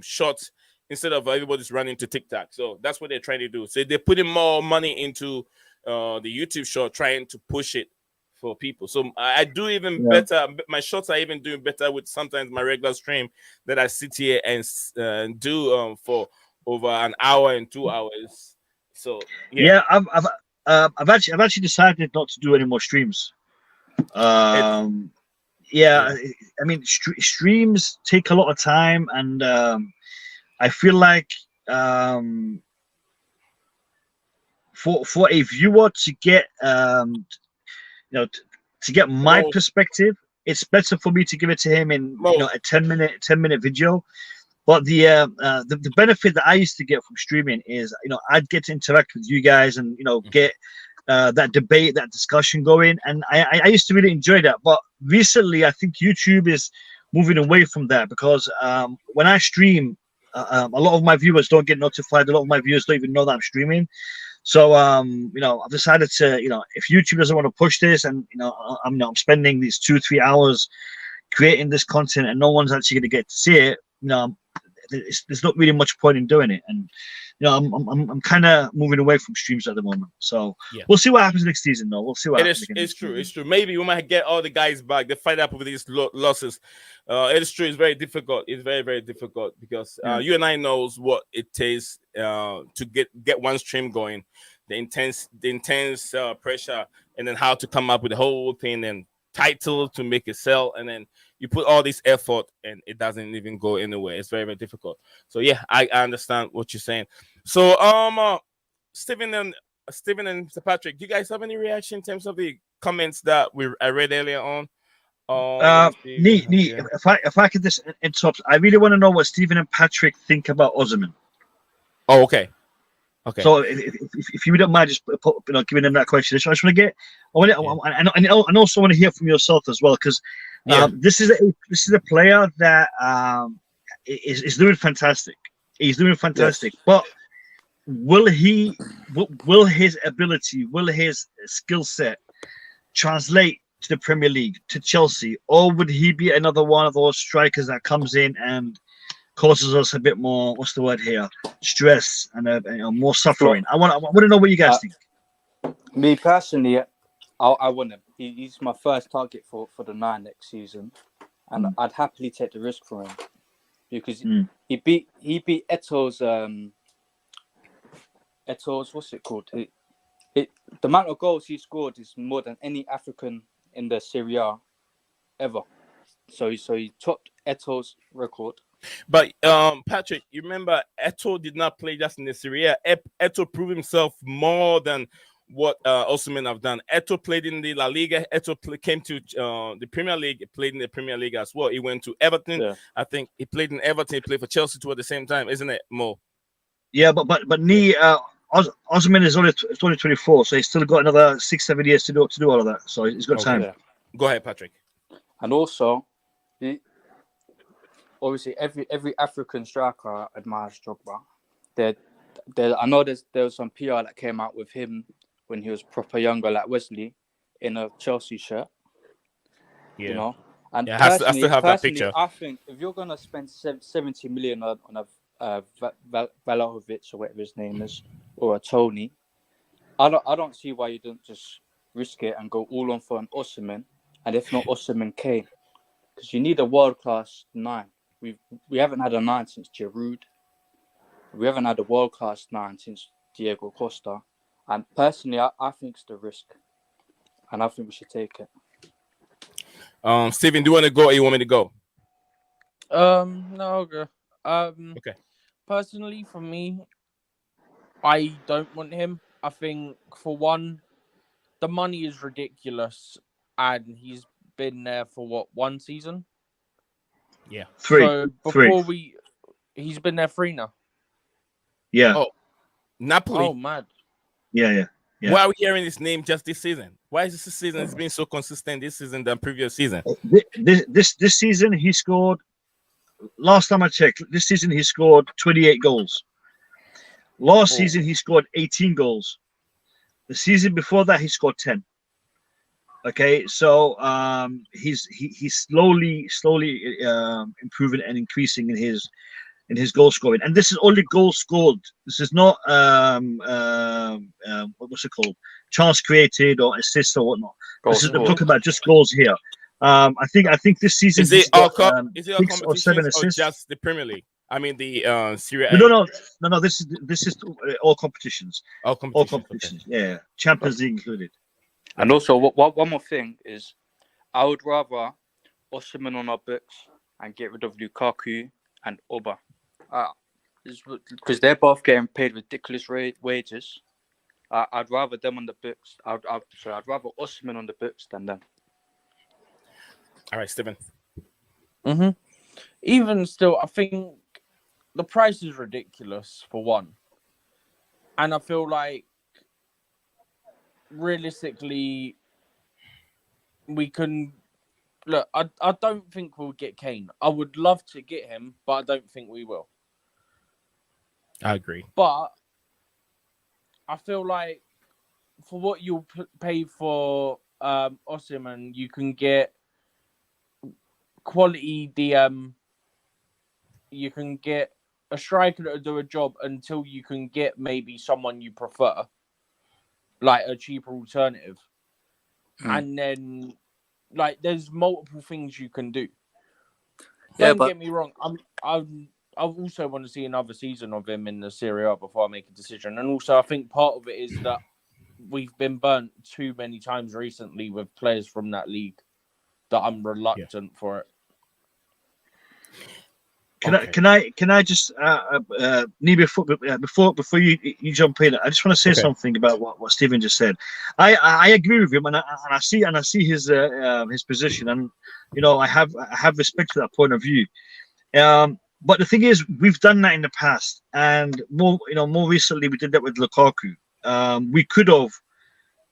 shorts instead of everybody's running to TikTok. So that's what they're trying to do. So they're putting more money into the YouTube short, trying to push it for people. So I do even better. My shorts are even doing better with sometimes my regular stream that I sit here and do for over an hour and 2 hours. So I've actually decided not to do any more streams. I mean, streams take a lot of time, and I feel like for a viewer to get to get my perspective, it's better for me to give it to him in a 10-minute video. But the benefit that I used to get from streaming is, I'd get to interact with you guys and, get that debate, that discussion going. And I used to really enjoy that. But recently, I think YouTube is moving away from that, because when I stream, a lot of my viewers don't get notified. A lot of my viewers don't even know that I'm streaming. So, I've decided to, if YouTube doesn't want to push this, and, I'm spending these 2-3 hours creating this content and no one's actually going to get to see it, there's not really much point in doing it. And I'm kind of moving away from streams at the moment. So we'll see what happens next season, though. We'll see what happens. It's true. Maybe we might get all the guys back. They fight up with these losses. It is true. It's very difficult. It's very, very difficult, because you and I knows what it takes to get one stream going. The intense pressure, and then how to come up with the whole thing and title to make it sell, and then you put all this effort and it doesn't even go anywhere. It's very, very difficult. So yeah, I understand what you're saying. So Stephen and Mr. Patrick, do you guys have any reaction in terms of the comments that I read earlier on? If I could just interrupt, I really want to know what Stephen and Patrick think about Osimhen. Oh, okay. Okay. So if you don't mind just giving them that question, I just want to get, and also want to hear from yourself as well, because this is a player that is doing fantastic. He's doing fantastic, but will his ability, will his skill set translate to the Premier League, to Chelsea, or would he be another one of those strikers that comes in and causes us a bit more, what's the word here, stress and more suffering? I want to know what you guys think. Me personally, I want him. He's my first target for the 9 next season, and I'd happily take the risk for him, because he beat Eto's what's it called? The amount of goals he scored is more than any African in the Serie A ever. So he topped Eto's record. But Patrick, you remember Eto did not play just in the Serie A. Eto proved himself more than what Osimhen have done. Eto played in the La Liga. Eto came to the Premier League. He played in the Premier League as well. He went to Everton. Yeah. I think he played in Everton. He played for Chelsea too at the same time, isn't it, Mo? Yeah, but Osimhen is only 24, so he's still got another 6-7 years to do all of that. So he's got time. Yeah. Go ahead, Patrick. And also, obviously, every African striker admires Drogba. The I know there was some PR that came out with him when he was proper younger, like Wesley, in a Chelsea shirt. Yeah. You know, and I still have that picture. I think if you're gonna spend 70 million on a Vlahovic or whatever his name is, or a Tony, I don't see why you don't just risk it and go all on for an Osimhen, and if not Osimhen, Kane, because you need a world class 9. We haven't had a 9 since Giroud. We haven't had a world class 9 since Diego Costa, and personally, I think it's the risk, and I think we should take it. Steven, do you want to go or you want me to go? No, I'll go. Okay. Personally, for me, I don't want him. I think, for one, the money is ridiculous, and he's been there for what, 1 season? Yeah. 3. So before he's been there 3 now. Yeah. Oh, Napoli. Oh, mad. Yeah. Why are we hearing his name just this season? Why is this season has been so consistent this season than previous season? This season he scored. Last time I checked, this season he scored 28 goals. Last season he scored 18 goals. The season before that he scored 10. Okay, so he's slowly improving and increasing in his goal scoring, and this is only goals scored. This is not what's it called, chance created or assists or whatnot. I'm talking about just goals here. I think this season is it all 6 or 7 or assists. just the Premier League? I mean the Serie A. No. This is all competitions. All competitions. Okay. Yeah, Champions League included. And also, one more thing is, I would rather Osimhen on our books and get rid of Lukaku and Oba, because they're both getting paid ridiculous wages. I'd rather them on the books. I'd rather Osimhen on the books than them. All right, Stephen. Even still, I think the price is ridiculous, for one. And I feel like, realistically, we can... Look, I don't think we'll get Kane. I would love to get him, but I don't think we will. I agree. But I feel like for what you'll pay for Osimhen, you can get quality DM. You can get a striker that'll do a job until you can get maybe someone you prefer, like a cheaper alternative. And then, like, there's multiple things you can do. Don't get me wrong. I also want to see another season of him in the Serie A before I make a decision. And also, I think part of it is that we've been burnt too many times recently with players from that league that I'm reluctant for it. Can I just before you jump in, I just want to say something about what Stephen just said. I agree with him, and I see his position, and I have respect for that point of view. But the thing is, we've done that in the past, and more recently we did that with Lukaku. We could have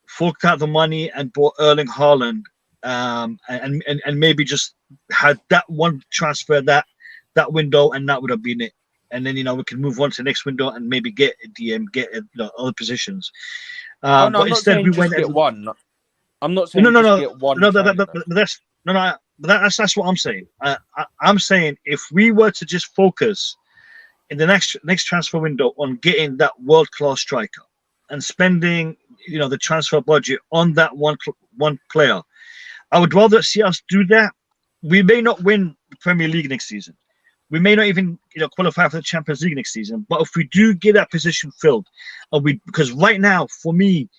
forked out the money and bought Erling Haaland, and maybe just had that one transfer that window, and that would have been it. And then we can move on to the next window and maybe get a DM, get other positions. But instead we went get one. I'm not saying get one. That's what I'm saying. I'm saying if we were to just focus in the next transfer window on getting that world class striker and spending the transfer budget on that one player, I would rather see us do that. We may not win the Premier League next season. We may not even qualify for the Champions League next season. But if we do get that position filled, because right now, for me,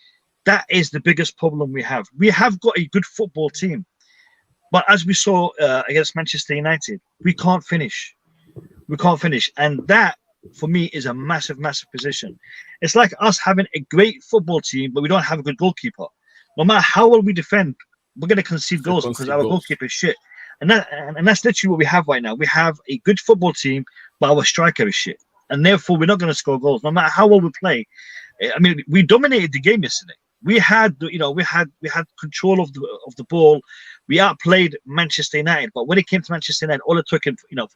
that is the biggest problem we have. We have got a good football team, but as we saw against Manchester United, we can't finish. And that, for me, is a massive, massive position. It's like us having a great football team, but we don't have a good goalkeeper. No matter how well we defend, we're going to concede goals because our goalkeeper is shit. And that's literally what we have right now. We have a good football team, but our striker is shit, and therefore we're not going to score goals, no matter how well we play. I mean, we dominated the game yesterday. We had control of the ball. We outplayed Manchester United, but when it came to Manchester United, all it took,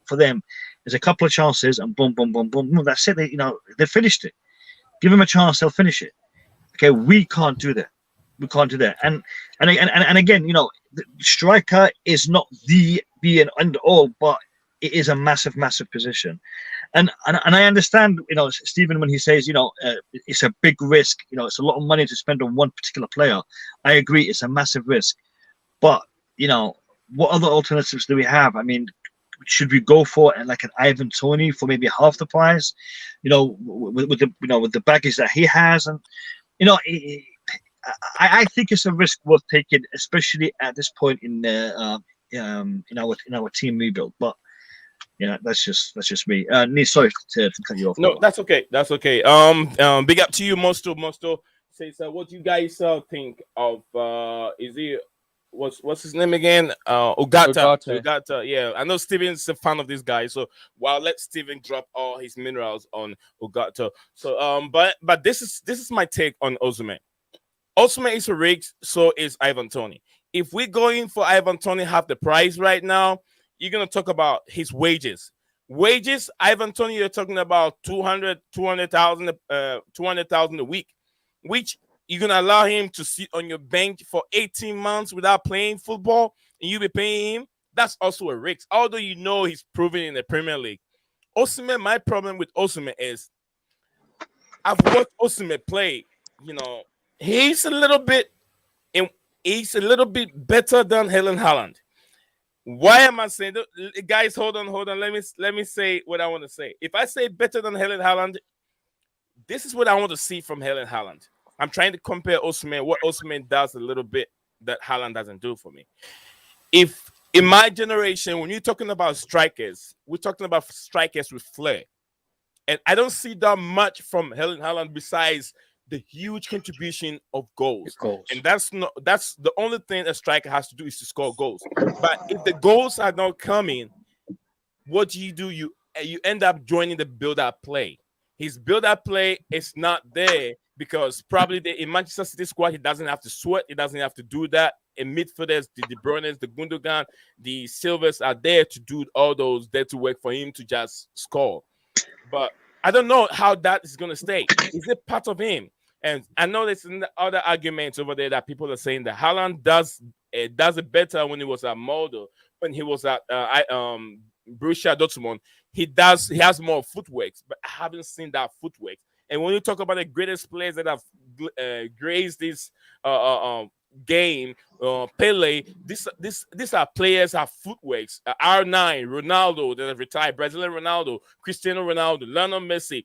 for them, There's a couple of chances, and boom, boom, boom, boom, boom. That's it. They finished it. Give them a chance, they'll finish it. Okay, we can't do that. We can't do that. And again, the striker is not the be and end all, but it is a massive, massive position. And I understand, Stephen, when he says, it's a big risk. It's a lot of money to spend on one particular player. I agree, it's a massive risk. But what other alternatives do we have? I mean, should we go for like an Ivan Toney for maybe half the price? With the baggage that he has, and I think it's a risk worth taking, especially at this point in our team rebuild. But that's just me. Sorry to cut you off. No, that's okay. That's okay. Big up to you, Mosto. Says, what do you guys think of? Is he? What's his name again? Ogata. Yeah, I know Steven's a fan of this guy, so I'll let Steven drop all his minerals on Ogata. So but this is my take on Osimhen. Osimhen is a rig, so is Ivan Toney. If we're going for Ivan Toney half the price right now, you're gonna talk about his wages. Ivan Toney, you're talking about 200,000 a week, which you're going to allow him to sit on your bench for 18 months without playing football, and you be paying him. That's also a risk, although he's proven in the Premier League. Osimhen, my problem with Osimhen is I've watched Osimhen play. He's a little bit better than Erling Haaland. Why am I saying that? Guys, hold on. Let me say what I want to say. If I say better than Erling Haaland, this is what I want to see from Erling Haaland. I'm trying to compare Osimhen, what Osimhen does a little bit that Haaland doesn't do for me. If in my generation, when you're talking about strikers, we're talking about strikers with flair. And I don't see that much from Erling Haaland besides the huge contribution of goals. And that's the only thing a striker has to do is to score goals. But if the goals are not coming, what do? You end up joining the build-up play. His build-up play is not there because probably in Manchester City squad, he doesn't have to sweat. He doesn't have to do that. In midfielders, the De Bruynes, the Gundogan, the Silvers are there to do all those dirty work for him to just score. But I don't know how that is going to stay. Is it part of him? And I know there's other arguments over there that people are saying that Haaland does it better when he was at Molde, when he was at Borussia Dortmund. He has more footwork, but I haven't seen that footwork. And when you talk about the greatest players that have graced this game, Pele, these are players have footworks. R9, Ronaldo that have retired, Brazilian Ronaldo, Cristiano Ronaldo, Lionel Messi,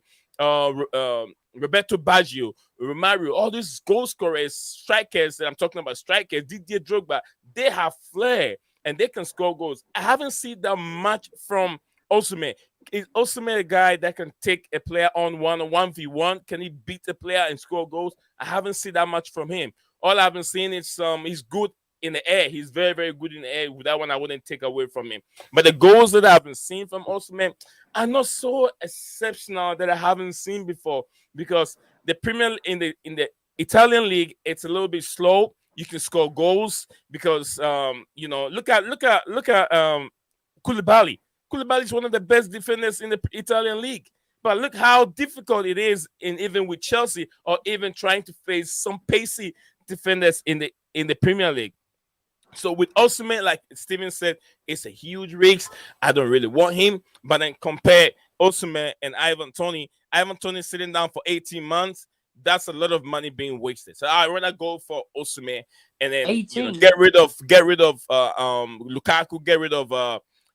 Roberto Baggio, Romario, all these goal scorers, strikers that I'm talking about, Didier Drogba, they have flair and they can score goals. I haven't seen that much from Osimhen. Is Osimhen a guy that can take a player on 1v1? Can he beat a player and score goals? I haven't seen that much from him. All I've been seeing is he's good in the air. He's very, very good in the air. With that one, I wouldn't take away from him. But the goals that I've been seeing from Osimhen are not so exceptional that I haven't seen before, because the Premier in the Italian league, it's a little bit slow. You can score goals because look at Koulibaly. Koulibaly is one of the best defenders in the Italian league. But look how difficult it is even with Chelsea, or even trying to face some pacey defenders in the Premier League. So with Osimhen, like Steven said, it's a huge risk. I don't really want him. But then compare Osimhen and Ivan Toney. Ivan Toney sitting down for 18 months. That's a lot of money being wasted. So I'd rather go for Osimhen and then get rid of Lukaku, get rid of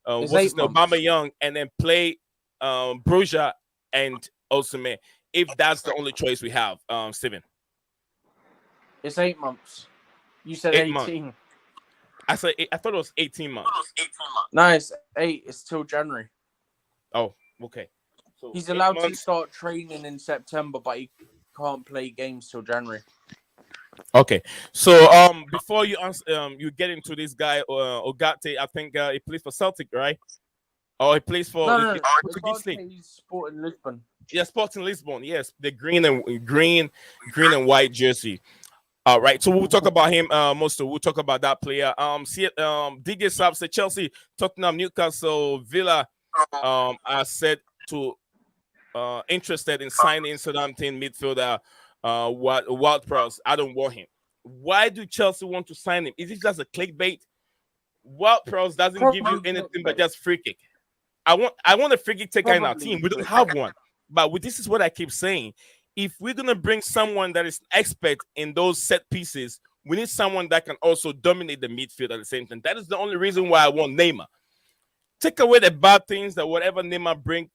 Aubameyang, and then play Broja and Osimhen, if that's the only choice we have. Steven, it's 8 months. You said 18. I thought it was 18 months. No, it's 8. It's till January. Oh, okay. So he's allowed to start training in September, but he can't play games till January. Okay, so before you you get into this guy Ogate, I think he plays for Celtic, right? Or he plays for He's Sporting Lisbon. Yeah, Sporting Lisbon. Yes, the green and white jersey. All right, so we'll talk about him. We'll talk about that player. DJ Saab said Chelsea, Tottenham, Newcastle, Villa, are said to interested in signing Southampton midfielder Ward-Prowse. I don't want him. Why do Chelsea want to sign him? Is it just a clickbait? Ward-Prowse doesn't give you anything but just free kick. I want a free kick taker in our team. We don't have one. But this is what I keep saying. If we're gonna bring someone that is expert in those set pieces, we need someone that can also dominate the midfield at the same time. That is the only reason why I want Neymar. Take away the bad things that whatever Neymar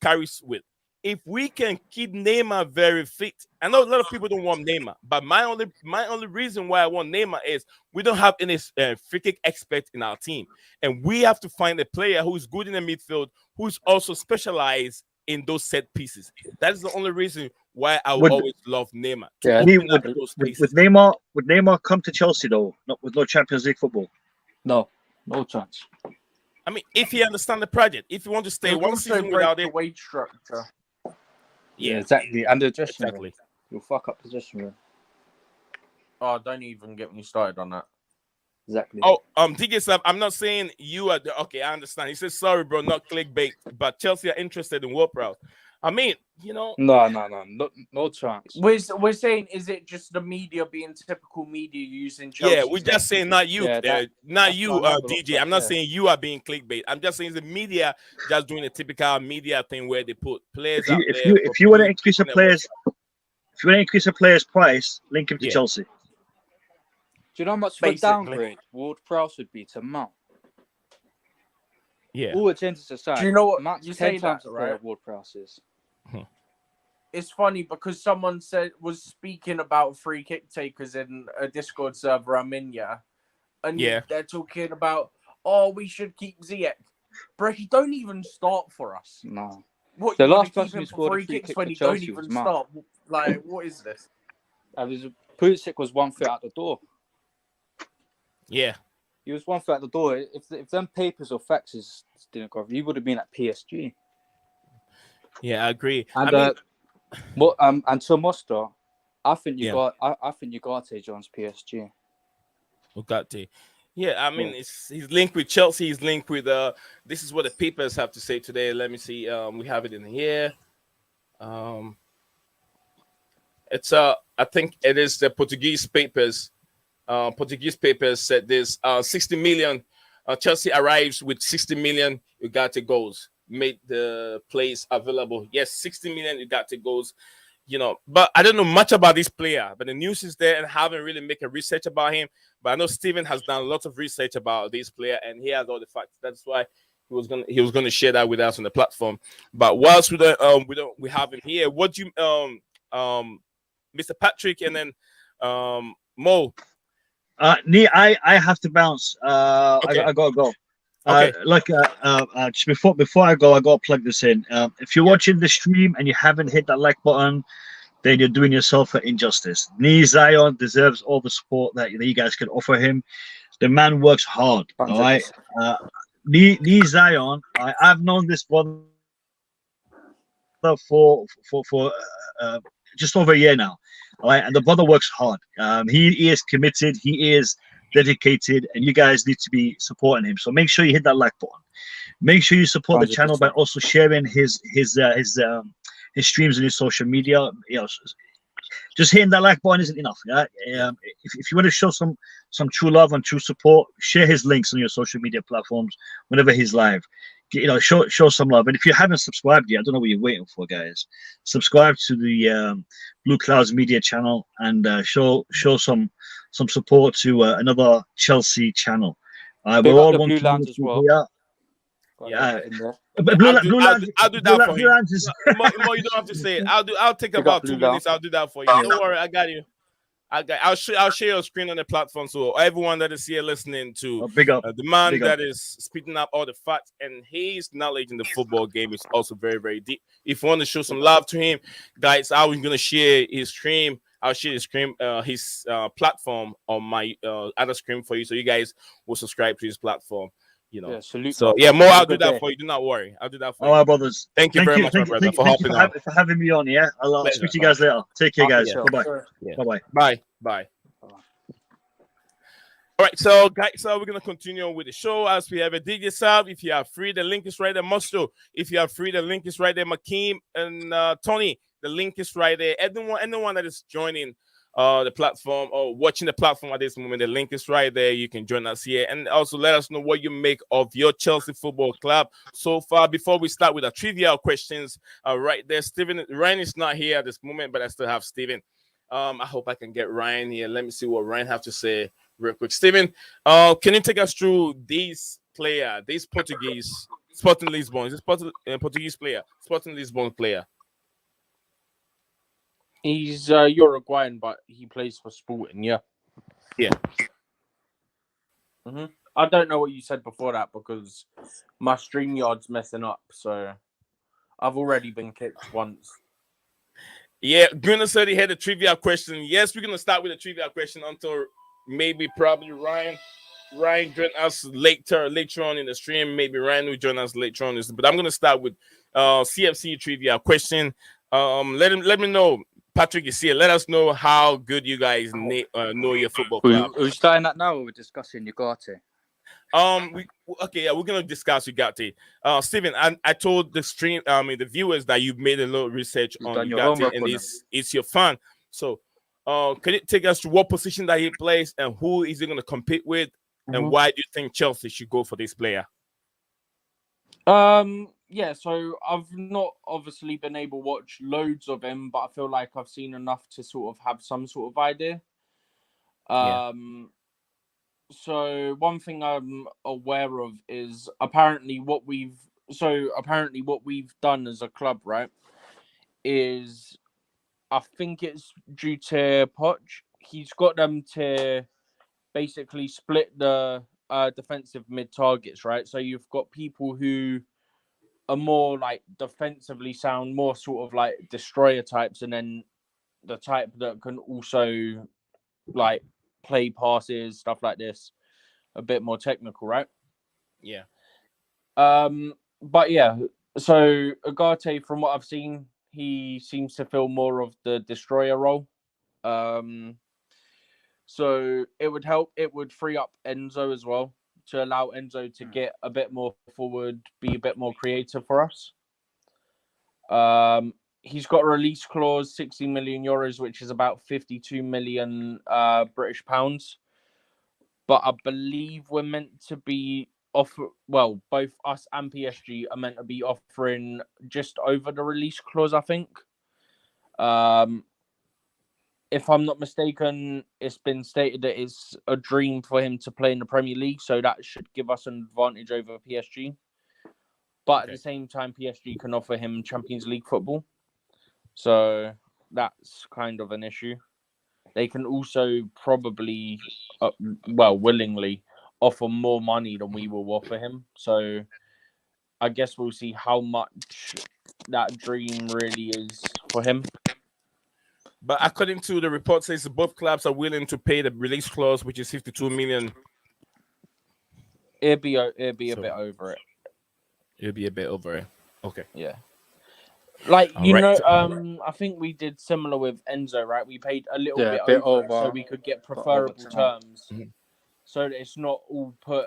carries with. If we can keep Neymar very fit, I know a lot of people don't want Neymar, but my only reason why I want Neymar is we don't have any free kick expert in our team, and we have to find a player who's good in the midfield, who's also specialized in those set pieces. That is the only reason why I will always love Neymar. Would Neymar come to Chelsea though? Not with no Champions League football. No chance. I mean, if he understands the project, if you want to stay one season without it, wage structure. Yeah, exactly. And the dressing room. You'll fuck up the dressing room. Oh, don't even get me started on that. Exactly. Oh, TK, I'm not saying you are okay. I understand. He says sorry, bro, not clickbait, but Chelsea are interested in Ward-Prowse. I mean, no chance. We're saying, is it just the media being typical media using Chelsea? Yeah, we're just saying not you, DJ. I'm not saying you are being clickbait. I'm just saying the media just doing a typical media thing where they put players. If you want to increase a player's price, link him to Chelsea. Do you know how much of a downgrade Ward-Prowse would be to Mount? Yeah. All agendas aside, do you know what Mount's you 10 say times that, right? Ward-Prowse is. It's funny because someone was speaking about free kick takers in a Discord server I'm in, and they're talking about, we should keep Ziyech. Bro, he don't even start for us. No. What, the you last keep person who him scored for a free free kicks kick when for he don't Chelsea even was Mount. start? Like, what is this? Pulisic was 1 foot out the door. Yeah. He was 1 foot out the door. If them papers or faxes didn't go, he would have been at PSG. Yeah, I agree. And and to Mostar, I think Ugarte joins PSG. Ugarte. Yeah, I mean, he's linked with Chelsea. He's linked with this is what the papers have to say today. Let me see. We have it in here. It's I think it is the Portuguese papers. Portuguese papers said this 60 million. Chelsea arrives with 60 million. Ugarte goals. Made the place available. Yes, 60 million Ugarte goals. But I don't know much about this player. But the news is there, and I haven't really made a research about him. But I know Steven has done a lot of research about this player, and he has all the facts. That's why he was gonna share that with us on the platform. But whilst we have him here. What do you Mr. Patrick and then Mo? I have to bounce. Okay. I gotta go. Okay. Just before I go, I gotta plug this in. If you're watching the stream and you haven't hit that like button, then you're doing yourself an injustice. Zion deserves all the support that you guys can offer him. The man works hard. 100%. All right. Zion, I've known this brother for just over a year now. All right, and the brother works hard. He is committed. He is dedicated, and you guys need to be supporting him. So make sure you hit that like button. Make sure you support 100%. The channel by also sharing his streams and his social media. Just hitting that like button isn't enough. If you want to show some true love and true support, share his links on your social media platforms whenever he's live. Show some love. And if you haven't subscribed yet, I don't know what you're waiting for, guys. Subscribe to the Blueclouds Media channel and show some support to another Chelsea channel. We're all one Blueclouds as well. Yeah. I'll do that for you. More, you don't have to say it. I'll take about 2 minutes. I'll do that for you. Don't worry, I got you. I'll share your screen on the platform so everyone that is here listening to the man that is spitting up all the facts, and his knowledge in the football game is also very, very deep. If you want to show some love to him, guys, I was gonna share his stream. I'll share his platform on my other screen for you, so you guys will subscribe to his platform. More. I'll do that for you. Do not worry. I'll do that for you. All right, brothers. Thank you very much, my brother, for hopping on. For having me on. Yeah, I'll speak to you guys later. Take care, guys. Bye-bye. Bye. Bye. All right, so guys, so we're gonna continue with the show as we have a DJ Sab. If you are free, the link is right there. Musto, if you are free, the link is right there. Makeem and Tony, the link is right there. Anyone that is joining the platform or watching the platform at this moment, the link is right there. You can join us here and also let us know what you make of your Chelsea Football Club so far. Before we start with our trivia questions, right there, Steven Ryan is not here at this moment, but I still have Steven. I hope I can get Ryan here. Let me see what Ryan have to say real quick. Steven, can you take us through this Portuguese Sporting Lisbon? Is this Portuguese player, Sporting Lisbon player? He's Uruguayan, but he plays for Sporting. Yeah. Yeah. I don't know what you said before that because my StreamYard's messing up. So I've already been kicked once. Yeah, Gunnar said he had a trivia question. Yes, we're gonna start with a trivia question until probably Ryan join us later on in the stream. Maybe Ryan will join us later on. But I'm gonna start with CFC trivia question. Let me know. Patrick is here. Let us know how good you guys know your football club. We're starting that now. We're discussing Ugarte. We're gonna discuss Ugarte. Steven, I told the stream, the viewers that you've made a little research on Ugarte and it's your fan. So, can you take us to what position that he plays and who is he gonna compete with, and why do you think Chelsea should go for this player? Yeah, so I've not obviously been able to watch loads of him, but I feel like I've seen enough to sort of have some sort of idea. So one thing I'm aware of is apparently what we've done as a club, right, is I think it's due to Poch. He's got them to basically split the defensive mid targets, right? So you've got people who are more like defensively sound, more sort of like destroyer types, and then the type that can also like play passes, stuff like this, a bit more technical, right? Yeah. But yeah, so Ugarte, from what I've seen, he seems to fill more of the destroyer role. So it would help. It would free up Enzo as well to allow Enzo to get a bit more forward, be a bit more creative for us. He's got a release clause, 60 million euros, which is about 52 million British pounds. But I believe we're meant to be both us and PSG are meant to be offering just over the release clause, I think. If I'm not mistaken, it's been stated that it's a dream for him to play in the Premier League, so that should give us an advantage over PSG. But at the same time, PSG can offer him Champions League football. So that's kind of an issue. They can also probably, willingly offer more money than we will offer him. So I guess we'll see how much that dream really is for him. But according to the report, says both clubs are willing to pay the release clause, which is 52 million. It'd be a bit over it. It'll be a bit over it. Okay. Yeah. Like, I think we did similar with Enzo, right? We paid a little bit over so we could get preferable terms. So that it's not all put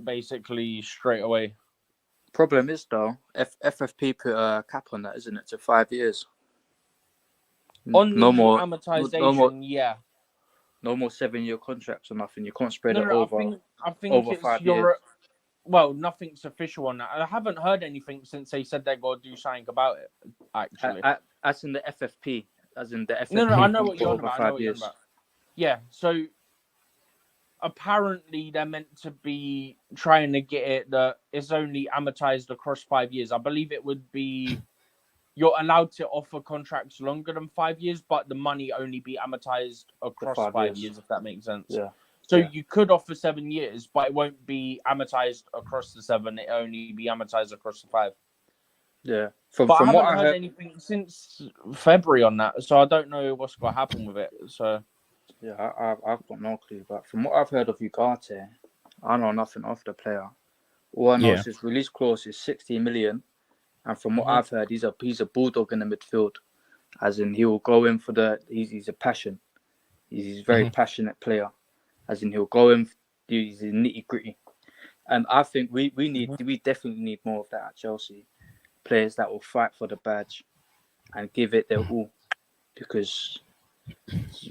basically straight away. Problem is, though, FFP put a cap on that, isn't it, to 5 years? On no more amortization, yeah. No more 7-year contracts or nothing. You can't spread it over. I think over it's 5 years. Well, nothing's official on that. I haven't heard anything since they said they're going to do something about it, actually. As in the FFP. As in the FFP. No, I know what you're on about. Yeah, so apparently they're meant to be trying to get it that it's only amortized across 5 years. I believe it would be you're allowed to offer contracts longer than 5 years, but the money only be amortized across 5 years, if that makes sense. Yeah. So you could offer 7 years, but it won't be amortized across the 7. It only be amortized across the 5. Yeah. But I haven't heard anything since February on that, so I don't know what's going to happen with it. So yeah, I've got no clue. But from what I've heard of Ugarte, I know nothing of the player. All I know is his release clause is 60 million. And from what I've heard, he's a bulldog in the midfield. As in, he will go in for he's a passion. He's a very passionate player. as in he'll go and do his nitty gritty. And I think we definitely need more of that at Chelsea. Players that will fight for the badge and give it their all, because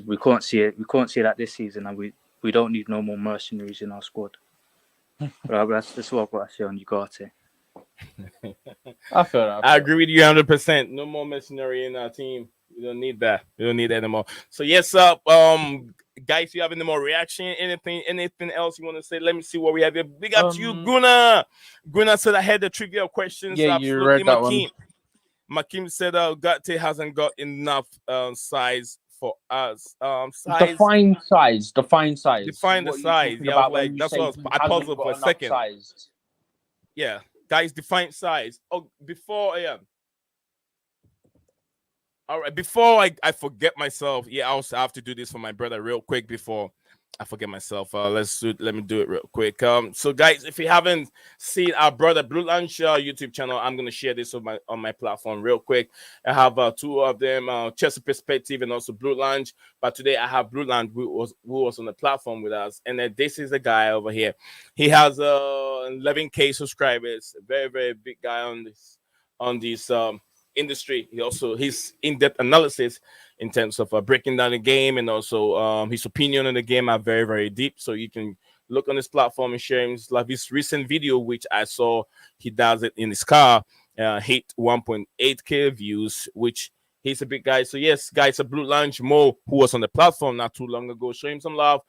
we can't see it. We can't see that this season, and we don't need no more mercenaries in our squad. But that's what I've got to say on Ugarte. I feel that. I agree with you 100%. No more mercenary in our team. We don't need that. We don't need that anymore. So yes, guys, you have any more reaction? Anything else you want to say? Let me see what we have here. Big up to you, Guna. Guna said I had the trivia questions. Yeah, you read that one. Makim said Ugarte hasn't got enough size for us. Define size. Define what the size. Yeah, I was like, that's what I puzzled for a second. Size? Yeah, guys, define size. Oh, before all right, before I forget myself, I also have to do this for my brother real quick before I forget myself. Let me do it real quick. So guys, if you haven't seen our brother Blueclouds YouTube channel, I'm gonna share this on my platform real quick. I have two of them, Chelsea Perspective and also Blueclouds. But today I have Blueclouds who was on the platform with us, and then this is the guy over here. He has 11K subscribers, a very very big guy on this industry. His in-depth analysis in terms of breaking down the game, and also his opinion on the game are very very deep. So you can look on his platform and share his recent video, which I saw he does it in his car, hit 1.8k views, which he's a big guy. So yes, guys, a Blueclouds Mo who was on the platform not too long ago, show him some love.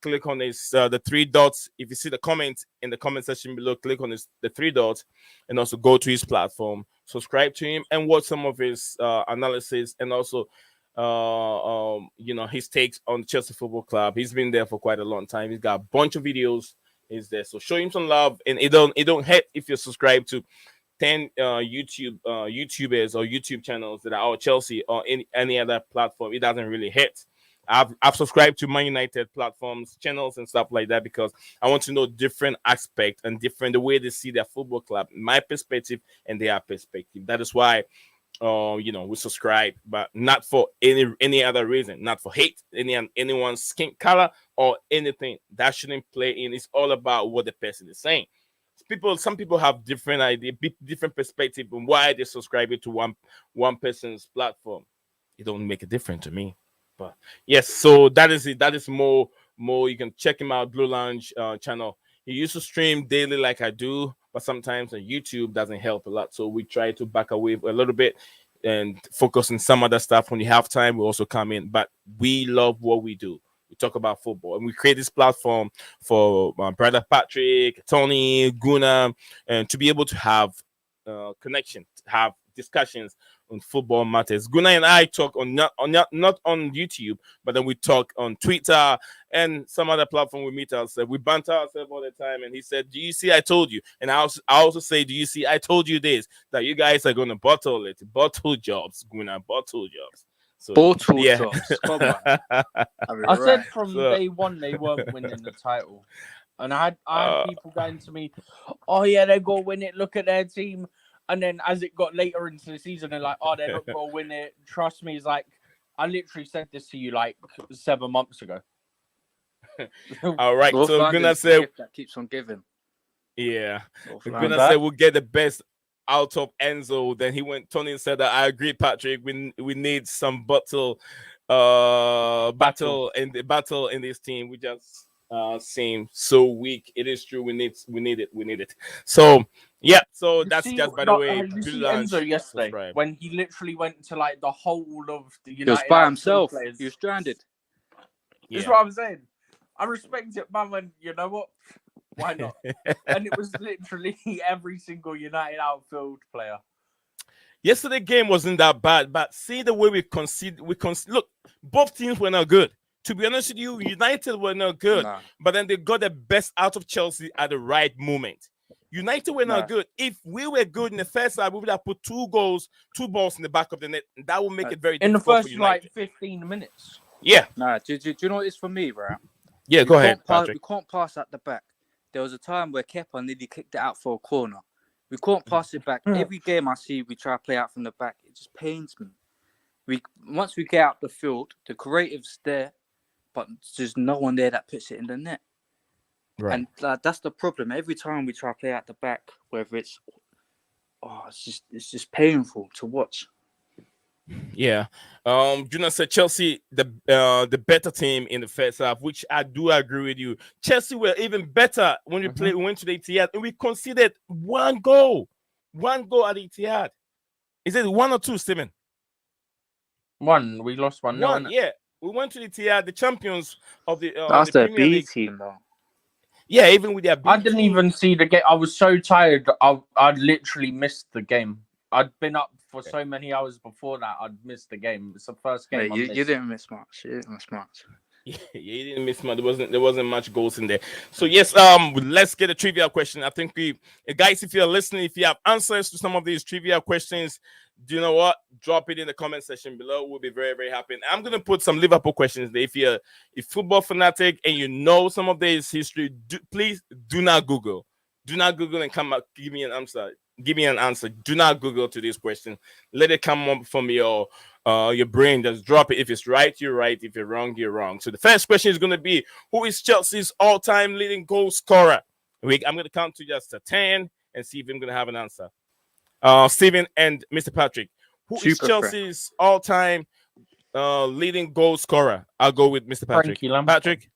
Click on the three dots. If you see the comment in the comment section below, click on the three dots, and also go to his platform, subscribe to him, and watch some of his analysis, and also his takes on Chelsea Football Club. He's been there for quite a long time. He's got a bunch of videos. He's there, so show him some love, and it don't hurt if you're subscribed to 10 YouTubers or YouTube channels that are all Chelsea or any other platform. It doesn't really hurt. I've subscribed to Man United platforms, channels, and stuff like that, because I want to know different aspects and the way they see their football club, my perspective and their perspective. That is why, we subscribe, but not for any other reason, not for hate anyone's skin color or anything. That shouldn't play in. It's all about what the person is saying. Some people have different idea, different perspective on why they subscribe to one person's platform. It don't make a difference to me. But yes, so that is it. That is more. You can check him out, Blueclouds channel. He used to stream daily like I do, but sometimes on YouTube doesn't help a lot. So we try to back away a little bit and focus on some other stuff. When you have time, we also come in. But we love what we do. We talk about football, and we create this platform for my brother Patrick, Tony, Guna, and to be able to have connection, have discussions on football matters. Guna and I talk not on YouTube, but then we talk on Twitter and some other platform. We meet ourselves, we banter ourselves all the time. And he said, "Do you see? I told you." And I also say, "Do you see? I told you this, that you guys are going to bottle jobs, Guna, bottle jobs." So, bottle jobs. Come on. I said from day one they weren't winning the title, and I had people going to me, "Oh yeah, they go win it. Look at their team." And then as it got later into the season, they're like, "Oh, they're not going to win it. Trust me." It's like, I literally said this to you like 7 months ago. All right. So Guna said that keeps on giving. Yeah. Guna said we'll get the best out of Enzo. Then Tony said that I agree, Patrick. We need some battle in this team. We just seem so weak. It is true. We need it. So yeah, so that's just by the way. You see Enzo yesterday when he literally went to like the whole of the United. He was by himself. Players. He was stranded. That's what I'm saying. I respect it, man. When you know what, why not? And it was literally every single United outfield player. Yesterday game wasn't that bad, but see the way we concede. Look, both teams were not good. To be honest with you, United were not good, but then they got the best out of Chelsea at the right moment. United were not good. If we were good in the first half, we would have put two balls in the back of the net. That would make it very difficult in the first for United. 15 minutes. Yeah. Do you know what it is for me, right? Yeah, go ahead, Patrick. We can't pass at the back. There was a time where Kepa nearly kicked it out for a corner. We can't pass it back. Every game I see, we try to play out from the back. It just pains me. Once we get out the field, the creative's there, but there's no one there that puts it in the net. Right. And that's the problem. Every time we try to play at the back, whether it's just painful to watch. Yeah. Jonas said Chelsea the better team in the first half, which I do agree with you. Chelsea were even better when we went to the Etihad, and we conceded one goal at the Etihad. Is it 1 or 2, Stephen? 1. We lost 1. One. Yeah, we went to the Etihad, the champions of the that's the their Premier B League team, though. Yeah, even with their B I didn't team. even see the game. I was so tired. I'd literally missed the game. I'd been up for so many hours before that. I'd missed the game. It's the first game. Mate, you didn't miss much. You didn't miss much. Yeah, you didn't miss much. There wasn't much goals in there. So yes, let's get a trivia question. I think guys, if you're listening, if you have answers to some of these trivia questions, do you know what? Drop it in the comment section below. We'll be very, very happy. And I'm gonna put some Liverpool questions there. If you're a football fanatic and you know some of this history, please do not Google. Do not Google and come up. Give me an answer. Do not Google to this question. Let it come up from your brain. Just drop it. If it's right, you're right. If you're wrong, you're wrong. So the first question is going to be, who is Chelsea's all-time leading goal scorer? I'm going to count to just 10 and see if I'm going to have an answer. Stephen and Mr. Patrick, who is Chelsea's all-time leading goal scorer? I'll go with Mr. Patrick. Patrick?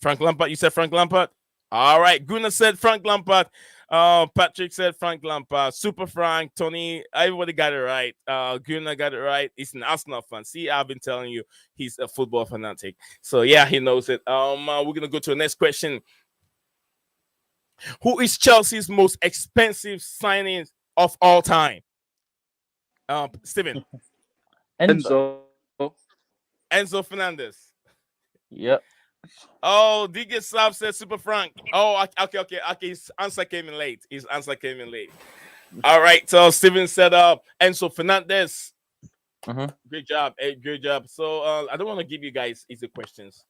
Frank Lampard. You said Frank Lampard? All right. Gunnar said Frank Lampard. Patrick said Frank Lampard. Super Frank, Tony, everybody got it right. Gunnar got it right. He's an Arsenal fan. See, I've been telling you he's a football fanatic. So yeah, he knows it. We're gonna go to the next question. Who is Chelsea's most expensive signing of all time? Steven. Enzo Fernandez. Yep. Oh, DJ Saab said Super Frank. Oh, okay. His answer came in late. All right. So Steven said Enzo Fernandez. Great job. Great job. So I don't want to give you guys easy questions.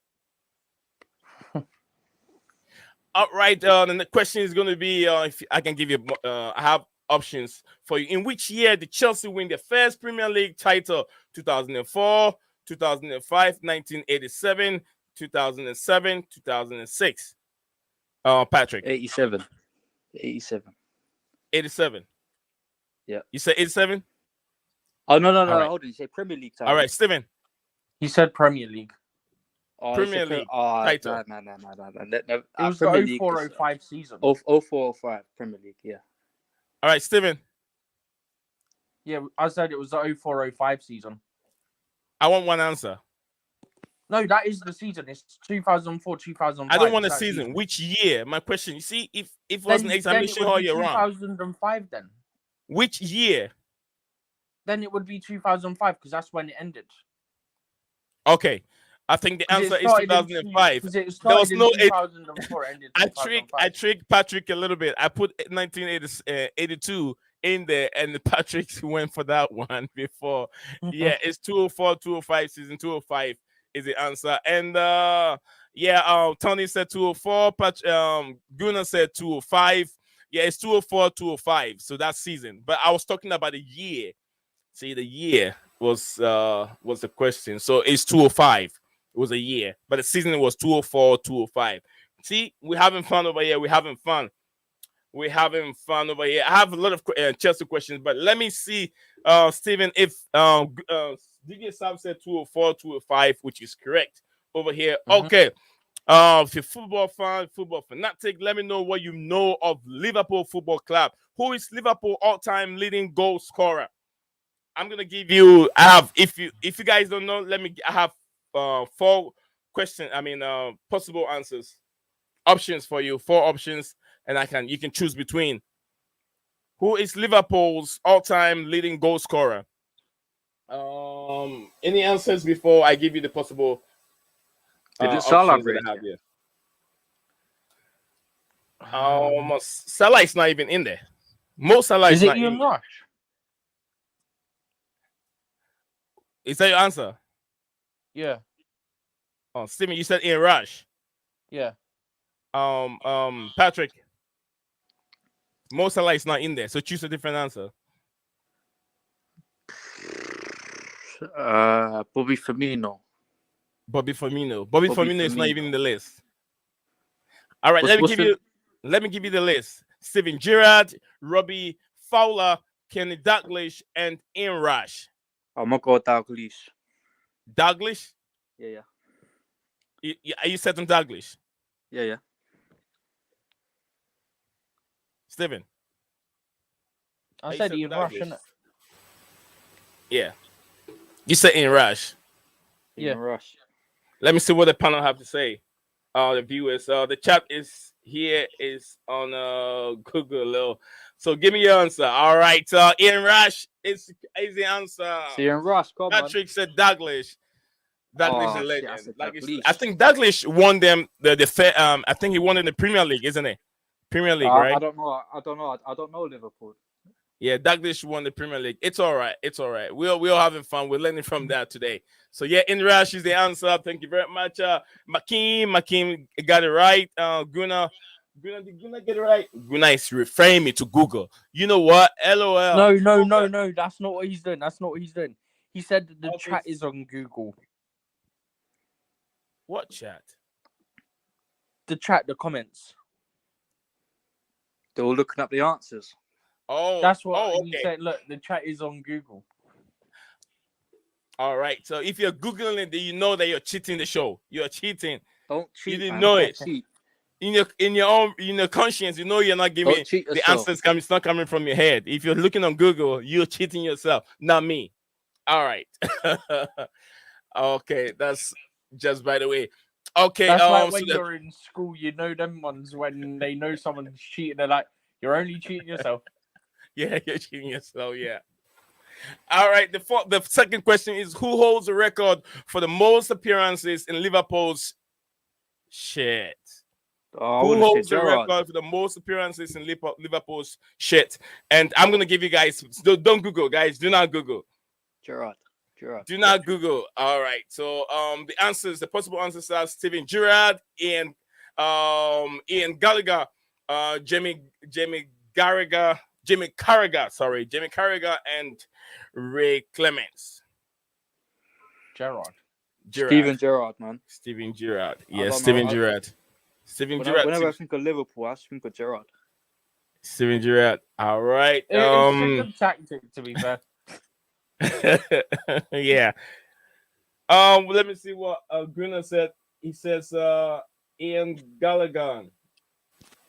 All right. The question is going to be if I can give you I have options for you. In which year did Chelsea win their first Premier League title? 2004, 2005, 1987, 2007, 2006. Patrick. 87. 87. Yeah. You said 87? Oh, no. Right. Hold on. You say Premier League title. All right, Steven. He said Premier League. Premier League title. No. It was the 04-05 season. 04-05 Premier League, yeah. All right, Steven. Yeah, I said it was the 04-05 season. I want one answer. No, that is the season. It's 2004, 2005. I don't want a season. Which year? My question. You see, if it was an examination hall, you're wrong. 2005 then. Which year? Then it would be 2005 because that's when it ended. Okay. I think the answer is 2005. There was no 2004. I tricked Patrick a little bit. I put 1982 in there, and Patrick went for that one before. Yeah, it's 204, 205 season. 205 is the answer. And Tony said 204. Gunnar said 205. Yeah, it's 204, 205. So that season. But I was talking about the year. See, the year was the question. So it's 205. It was a year, but the season was 204, 205. See, we're having fun over here. We're having fun over here. I have a lot of Chelsea questions, but let me see, Stephen, if DJ Sam said 204, 205, which is correct over here. Okay. If you're football fan, football fanatic, let me know what you know of Liverpool Football Club. Who is Liverpool all-time leading goal scorer? I'm gonna give you. If you guys don't know, I have 4 questions. Possible answers, options for you. 4 options, and you can choose between. Who is Liverpool's all-time leading goal scorer? Any answers before I give you the possible? Salah that I have here. Salah is not even in there. Mo Salah is not Ian Rush? Is that your answer? Yeah. Oh, Steven, you said Ian Rush. Yeah. Patrick. Mo Salah is not in there, so choose a different answer. Bobby Firmino. Bobby Firmino. Bobby Firmino is not even in the list. All right, What's let me give you the list. Steven Gerrard, Robbie Fowler, Kenny Dalglish, and Ian Rush. I'm gonna go Dalglish. Dalglish? Yeah. Are you set on Dalglish? Yeah. Steven? I said Ian Rush, innit? Yeah. You said Ian Rush. Yeah. Ian Rush. Let me see what the panel have to say. The viewers. The chat is on Google. So give me your answer. All right. Ian Rush is the answer. Ian Rush, come on. Patrick said Dalglish. Dalglish is a legend. Dalglish. I think Dalglish won them I think he won in the Premier League, isn't it? Premier League, right? I don't know Liverpool. Yeah, Dalglish won the Premier League. It's all right. We're all having fun. We're learning from that today. So yeah, Ian Rush is the answer. Thank you very much. Makim got it right. Gunnar, did Gunnar get it right? Gunnar is referring me to Google. You know what? LOL. No. That's not what he's doing. He said that the chat is on Google. What chat? The chat, the comments. They're all looking up the answers. Oh, that's what okay. He said. Look, the chat is on Google. All right. So if you're Googling it, then you know that you're cheating the show. You're cheating. Don't cheat. You didn't know it. Cheat. In your conscience, you know you're not giving the answers coming. It's not coming from your head. If you're looking on Google, you're cheating yourself, not me. All right. Okay, that's just by the way. Okay, that's like when you're in school, you know them ones when they know someone's cheating, they're like, "You're only cheating yourself." Yeah, you're cheating yourself. Yeah. All right. The second question is: who holds the record for the most appearances in Liverpool's shit? Who holds the record for the most appearances in Liverpool's shit? And I'm gonna give you guys. Don't Google, guys. Do not Google. Gerrard. Do not Google. All right. So the possible answers are Steven Gerrard, Ian Gallagher, Jamie Carragher, and Ray Clements. Gerrard. Steven Gerrard, man. Steven Gerrard. Yeah, Steven Gerrard. Whenever I think of Liverpool, I think of Gerrard. Steven Gerrard. All right. It's a good tactic, to be fair. Yeah. Let me see what Gunnar said. He says Ian Gallagher.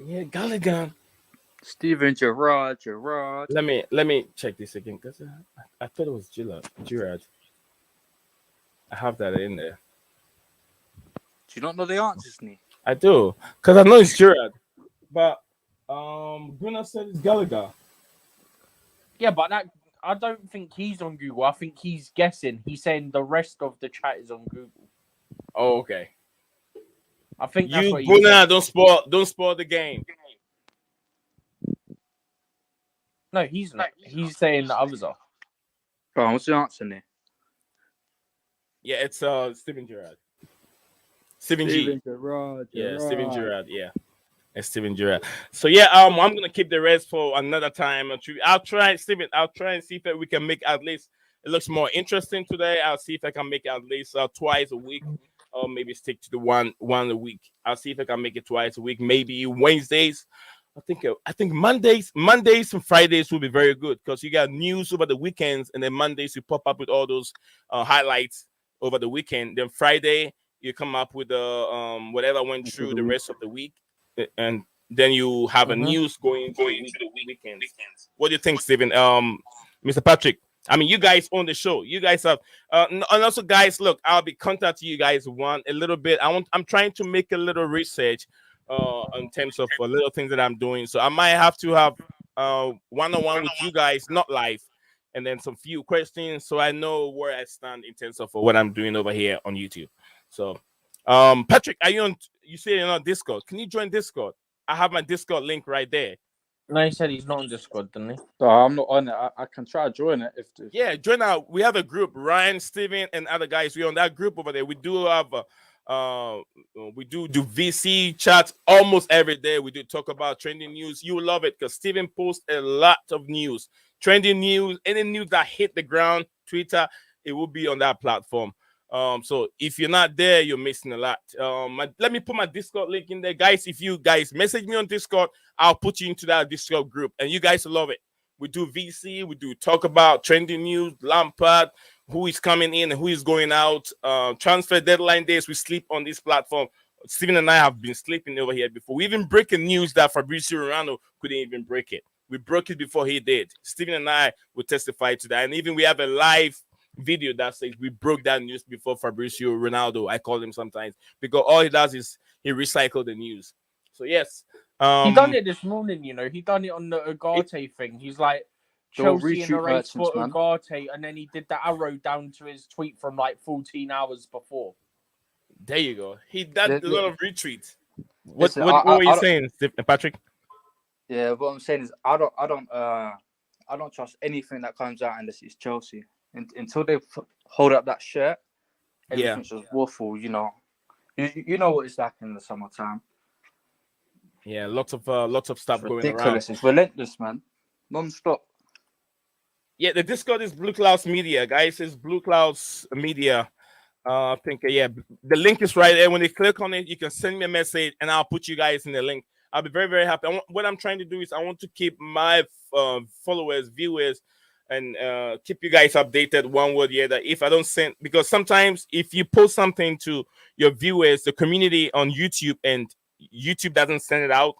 Yeah, Gallagher. Steven Gerrard. Let me check this again because I thought it was Gerrard. I have that in there. Do you not know the answers, Nee? I do, because I know it's Gerrard. But Gunnar said it's Gallagher. Yeah, but I don't think he's on Google. I think he's guessing. He's saying the rest of the chat is on Google. Oh, okay. I think that's what Gunnar, don't spoil the game. No, he's not. He's saying the others are. Oh, what's the answer, Nee? Yeah, it's Steven Gerrard. Steven Gerrard. Yeah, Steven Gerrard. Yeah. Steven Gerrard. So yeah, I'm gonna keep the rest for another time. I'll try, Steven. I'll try and see if we can make at least it looks more interesting today. I'll see if I can make it at least twice a week, or maybe stick to the one a week. I'll see if I can make it twice a week. Maybe Wednesdays. I think Mondays and Fridays will be very good because you got news over the weekends, and then Mondays you pop up with all those highlights over the weekend. Then Friday you come up with whatever went through the rest of the week. And then you have a news going into the weekends. What do you think, Steven? Mr. Patrick? I mean, you guys own the show. You guys have, and also, guys, look, I'll be contacting you guys a little bit. I'm trying to make a little research, in terms of little things that I'm doing. So I might have to have one-on-one with you guys, not live, and then some few questions, so I know where I stand in terms of what I'm doing over here on YouTube. So. Patrick, are you on? You say you're on Discord. Can you join Discord? I have my Discord link right there. No, he said he's not on Discord, didn't he? No, I'm not on it. I can try to join it if. Yeah, join out. We have a group. Ryan, Steven, and other guys. We're on that group over there. We do have we do VC chats almost every day. We do talk about trending news. You will love it because Steven posts a lot of news, trending news, any news that hit the ground, Twitter, it will be on that platform. So if you're not there, you're missing a lot. Let me put my Discord link in there, guys. If you guys message me on Discord, I'll put you into that Discord group, and you guys will love it. We do VC, we do talk about trending news, Lampard, who is coming in and who is going out, transfer deadline days. We sleep on this platform. Steven and I have been sleeping over here before. We even breaking news that Fabrizio Romano couldn't even break it. We broke it before he did. Steven and I will testify to that, and even we have a live video that says we broke that news before Fabrizio Ronaldo. I call him sometimes because all he does is he recycled the news. So yes, he done it this morning. He done it on the Ugarte thing. He's like Chelsea in a race for Ugarte, and then he did the arrow down to his tweet from like 14 hours before. There you go. He did a lot of retweets. What were you saying, Patrick? Yeah, what I'm saying is I don't trust anything that comes out unless it's Chelsea. Until they hold up that shirt, everything's just waffle. You know what it's like in the summertime. Yeah, lots of stuff going ridiculous. around. It's relentless, man, non-stop. Yeah, the Discord is Blueclouds Media, guys. It's Blueclouds Media. I think the link is right there. When you click on it, you can send me a message, and I'll put you guys in the link. I'll be very, very happy. What I'm trying to do is I want to keep my followers, viewers, and keep you guys updated one way or the other. If I don't send, because sometimes if you post something to your viewers, the community on YouTube, and YouTube doesn't send it out,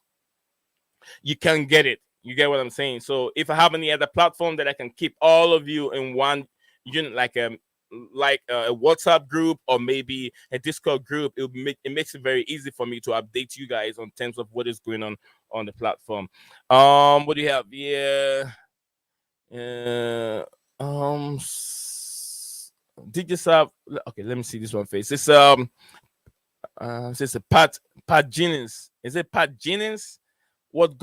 you can't get it. You get what I'm saying? So if I have any other platform that I can keep all of you in one unit, like a WhatsApp group or maybe a Discord group, it makes it very easy for me to update you guys on terms of what is going on the platform. What do you have? Did you have? Okay, let me see this one face. This it's a Pat Jennings. Is it Pat Jennings? What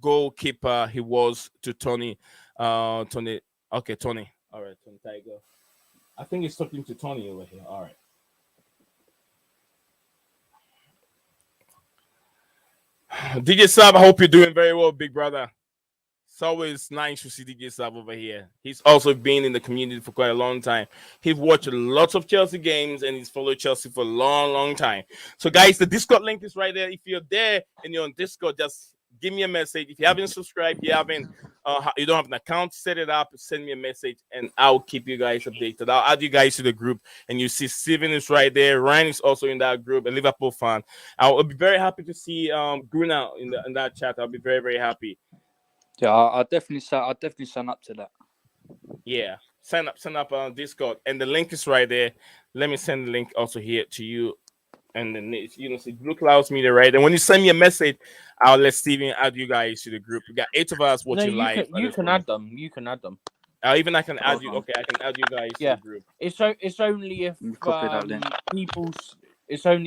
goalkeeper he was to Tony? Tony. Okay, Tony. All right, Tony Tiger. I think he's talking to Tony over here. All right. DJ Sab, I hope you're doing very well, big brother. It's always nice to see DJ Sab over here. He's also been in the community for quite a long time. He's watched lots of Chelsea games and he's followed Chelsea for a long, long time. So, guys, the Discord link is right there. If you're there and you're on Discord, just give me a message. If you haven't subscribed, you don't have an account, set it up, send me a message, and I'll keep you guys updated. I'll add you guys to the group, and you see Steven is right there. Ryan is also in that group, a Liverpool fan. I'll be very happy to see Gruner in that chat. I'll be very, very happy. Yeah, I'll definitely sign up to that. Yeah, sign up on Discord, and the link is right there. Let me send the link also here to you. And then see Blueclouds Media, right? And when you send me a message, I'll let Steven add you guys to the group. We got 8 of us watching live. You can add them. You can add them. I can add you. Okay, I can add you guys to the group. It's only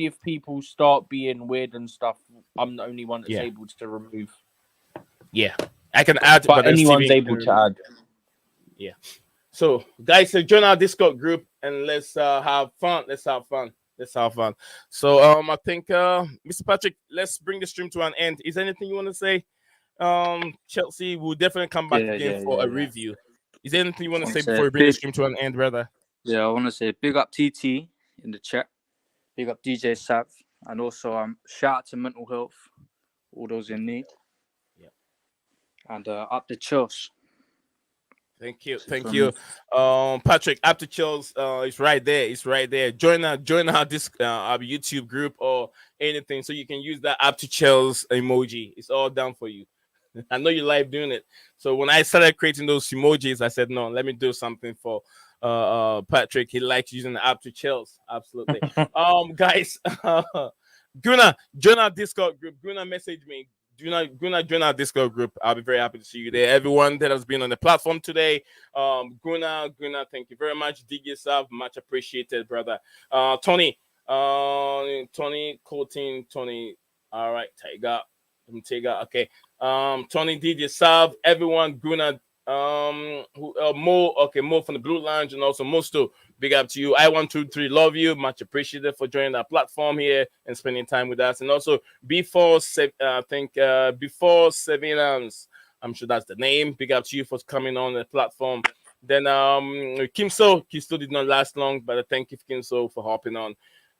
if people start being weird and stuff. I'm the only one that's able to remove. Yeah, I can add, but anyone's able to add. Yeah. So, guys, join our Discord group and let's have fun. Let's have fun. So, I think, Mr. Patrick, let's bring the stream to an end. Is there anything you want to say? Chelsea will definitely come back again for a review. Is there anything you want to say before we bring the stream to an end, brother? Yeah, I want to say big up TT in the chat, big up DJ Sav, and also shout out to mental health, all those in need. Yeah, and up the Chelsea. Thank you. Patrick, up to Chelsea, it's right there. Join our YouTube group or anything, so you can use that up to Chelsea emoji. It's all down for you. I know you like doing it. So when I started creating those emojis, I said, no, let me do something for Patrick. He likes using the up to Chelsea. Absolutely. Guys, Guna, join our Discord group. Guna, message me. Guna, join our Discord group. I'll be very happy to see you there. Everyone that has been on the platform today, Guna, thank you very much. Dig yourself, much appreciated, brother. Tony, Colton, Tony. All right, Tiger. Okay. Tony, did yourself, everyone, Guna, Mo from the Blue Lounge, and also Mosto. Big up to you. I123, love you. Much appreciated for joining our platform here and spending time with us. And also before Sevenans, I'm sure that's the name. Big up to you for coming on the platform. Then Kim So did not last long, but I thank you, Kim So, for hopping on.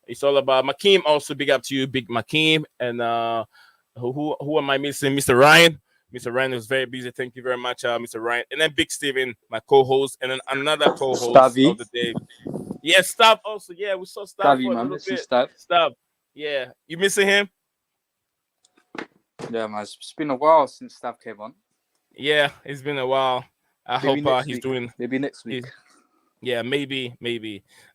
It's all about Makeem. Also, big up to you, Big Makeem. And who am I missing? Mr. Ryan. Mr. Ryan was very busy. Thank you very much, Mr. Ryan. And then Big Steven, my co-host, and then another co-host Stavy. of the day. Yeah, Stav also. Yeah, we saw Stav Stavy, for a man. little bit. Stav. Stav. Yeah. You missing him? Yeah, man. It's been a while since Stav came on. Yeah, it's been a while. I Maybe hope he's doing. Maybe next week. Yeah, maybe.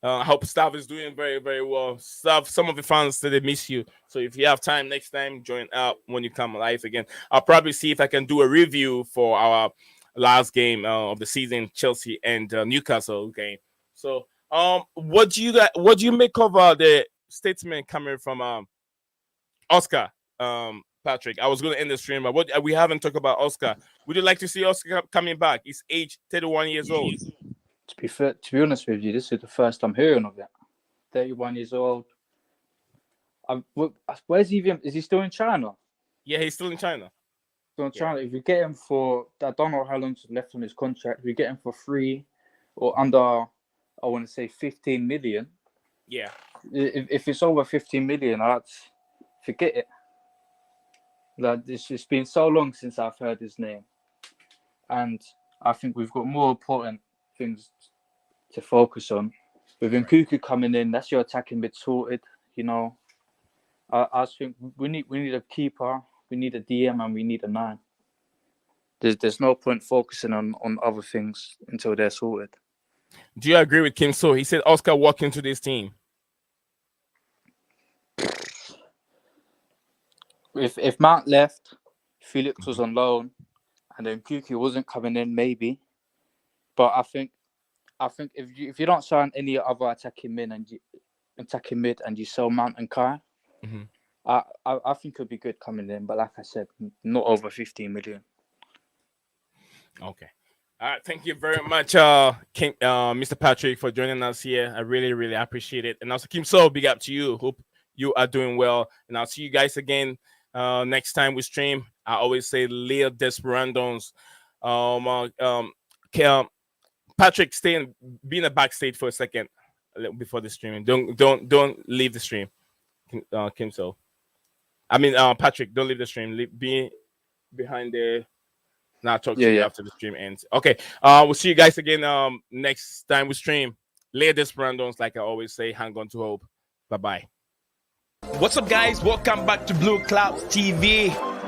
I hope Stav is doing very, very well. Stav, some of the fans said they miss you. So if you have time next time, join up when you come live again. I'll probably see if I can do a review for our last game of the season, Chelsea and Newcastle game. So, what do you make of the statement coming from Oscar? Patrick, I was going to end the stream, but we haven't talked about Oscar. Would you like to see Oscar coming back? He's age 31 years old. To be honest with you, this is the first I'm hearing of it. 31 years old. Where's he even? Is he still in China? Yeah, he's still in China. Still in China. If you get him for, I don't know how long's left on his contract. If you get him for free or under, I want to say 15 million. Yeah. If it's over 15 million, I'd forget it. Like, it's been so long since I've heard his name, and I think we've got more important things to focus on. With Nkuku coming in, that's your attacking mid sorted. You know, I think we need a keeper, we need a DM, and we need a 9. There's no point focusing on other things until they're sorted. Do you agree with Kim So? He said Oscar walked into this team. If Mount left, Felix was on loan, and then Nkuku wasn't coming in, maybe. But I think if you don't sign any other attacking mid and you sell Mount and Kai, I think it'd be good coming in. But like I said, not over 15 million. Okay. All right. Thank you very much, Mr. Patrick, for joining us here. I really, really appreciate it. And also, Kim So, big up to you. Hope you are doing well. And I'll see you guys again next time we stream. I always say Leo Desperando's. Patrick, be in the backstage for a second before the streaming. Don't leave the stream, Kim So. I mean, Patrick, don't leave the stream. Be behind there. Now I'll talk to you after the stream ends. Okay. We'll see you guys again next time we stream. Leo Desperando's, like I always say, hang on to hope. Bye-bye. What's up, guys? Welcome back to Blueclouds TV.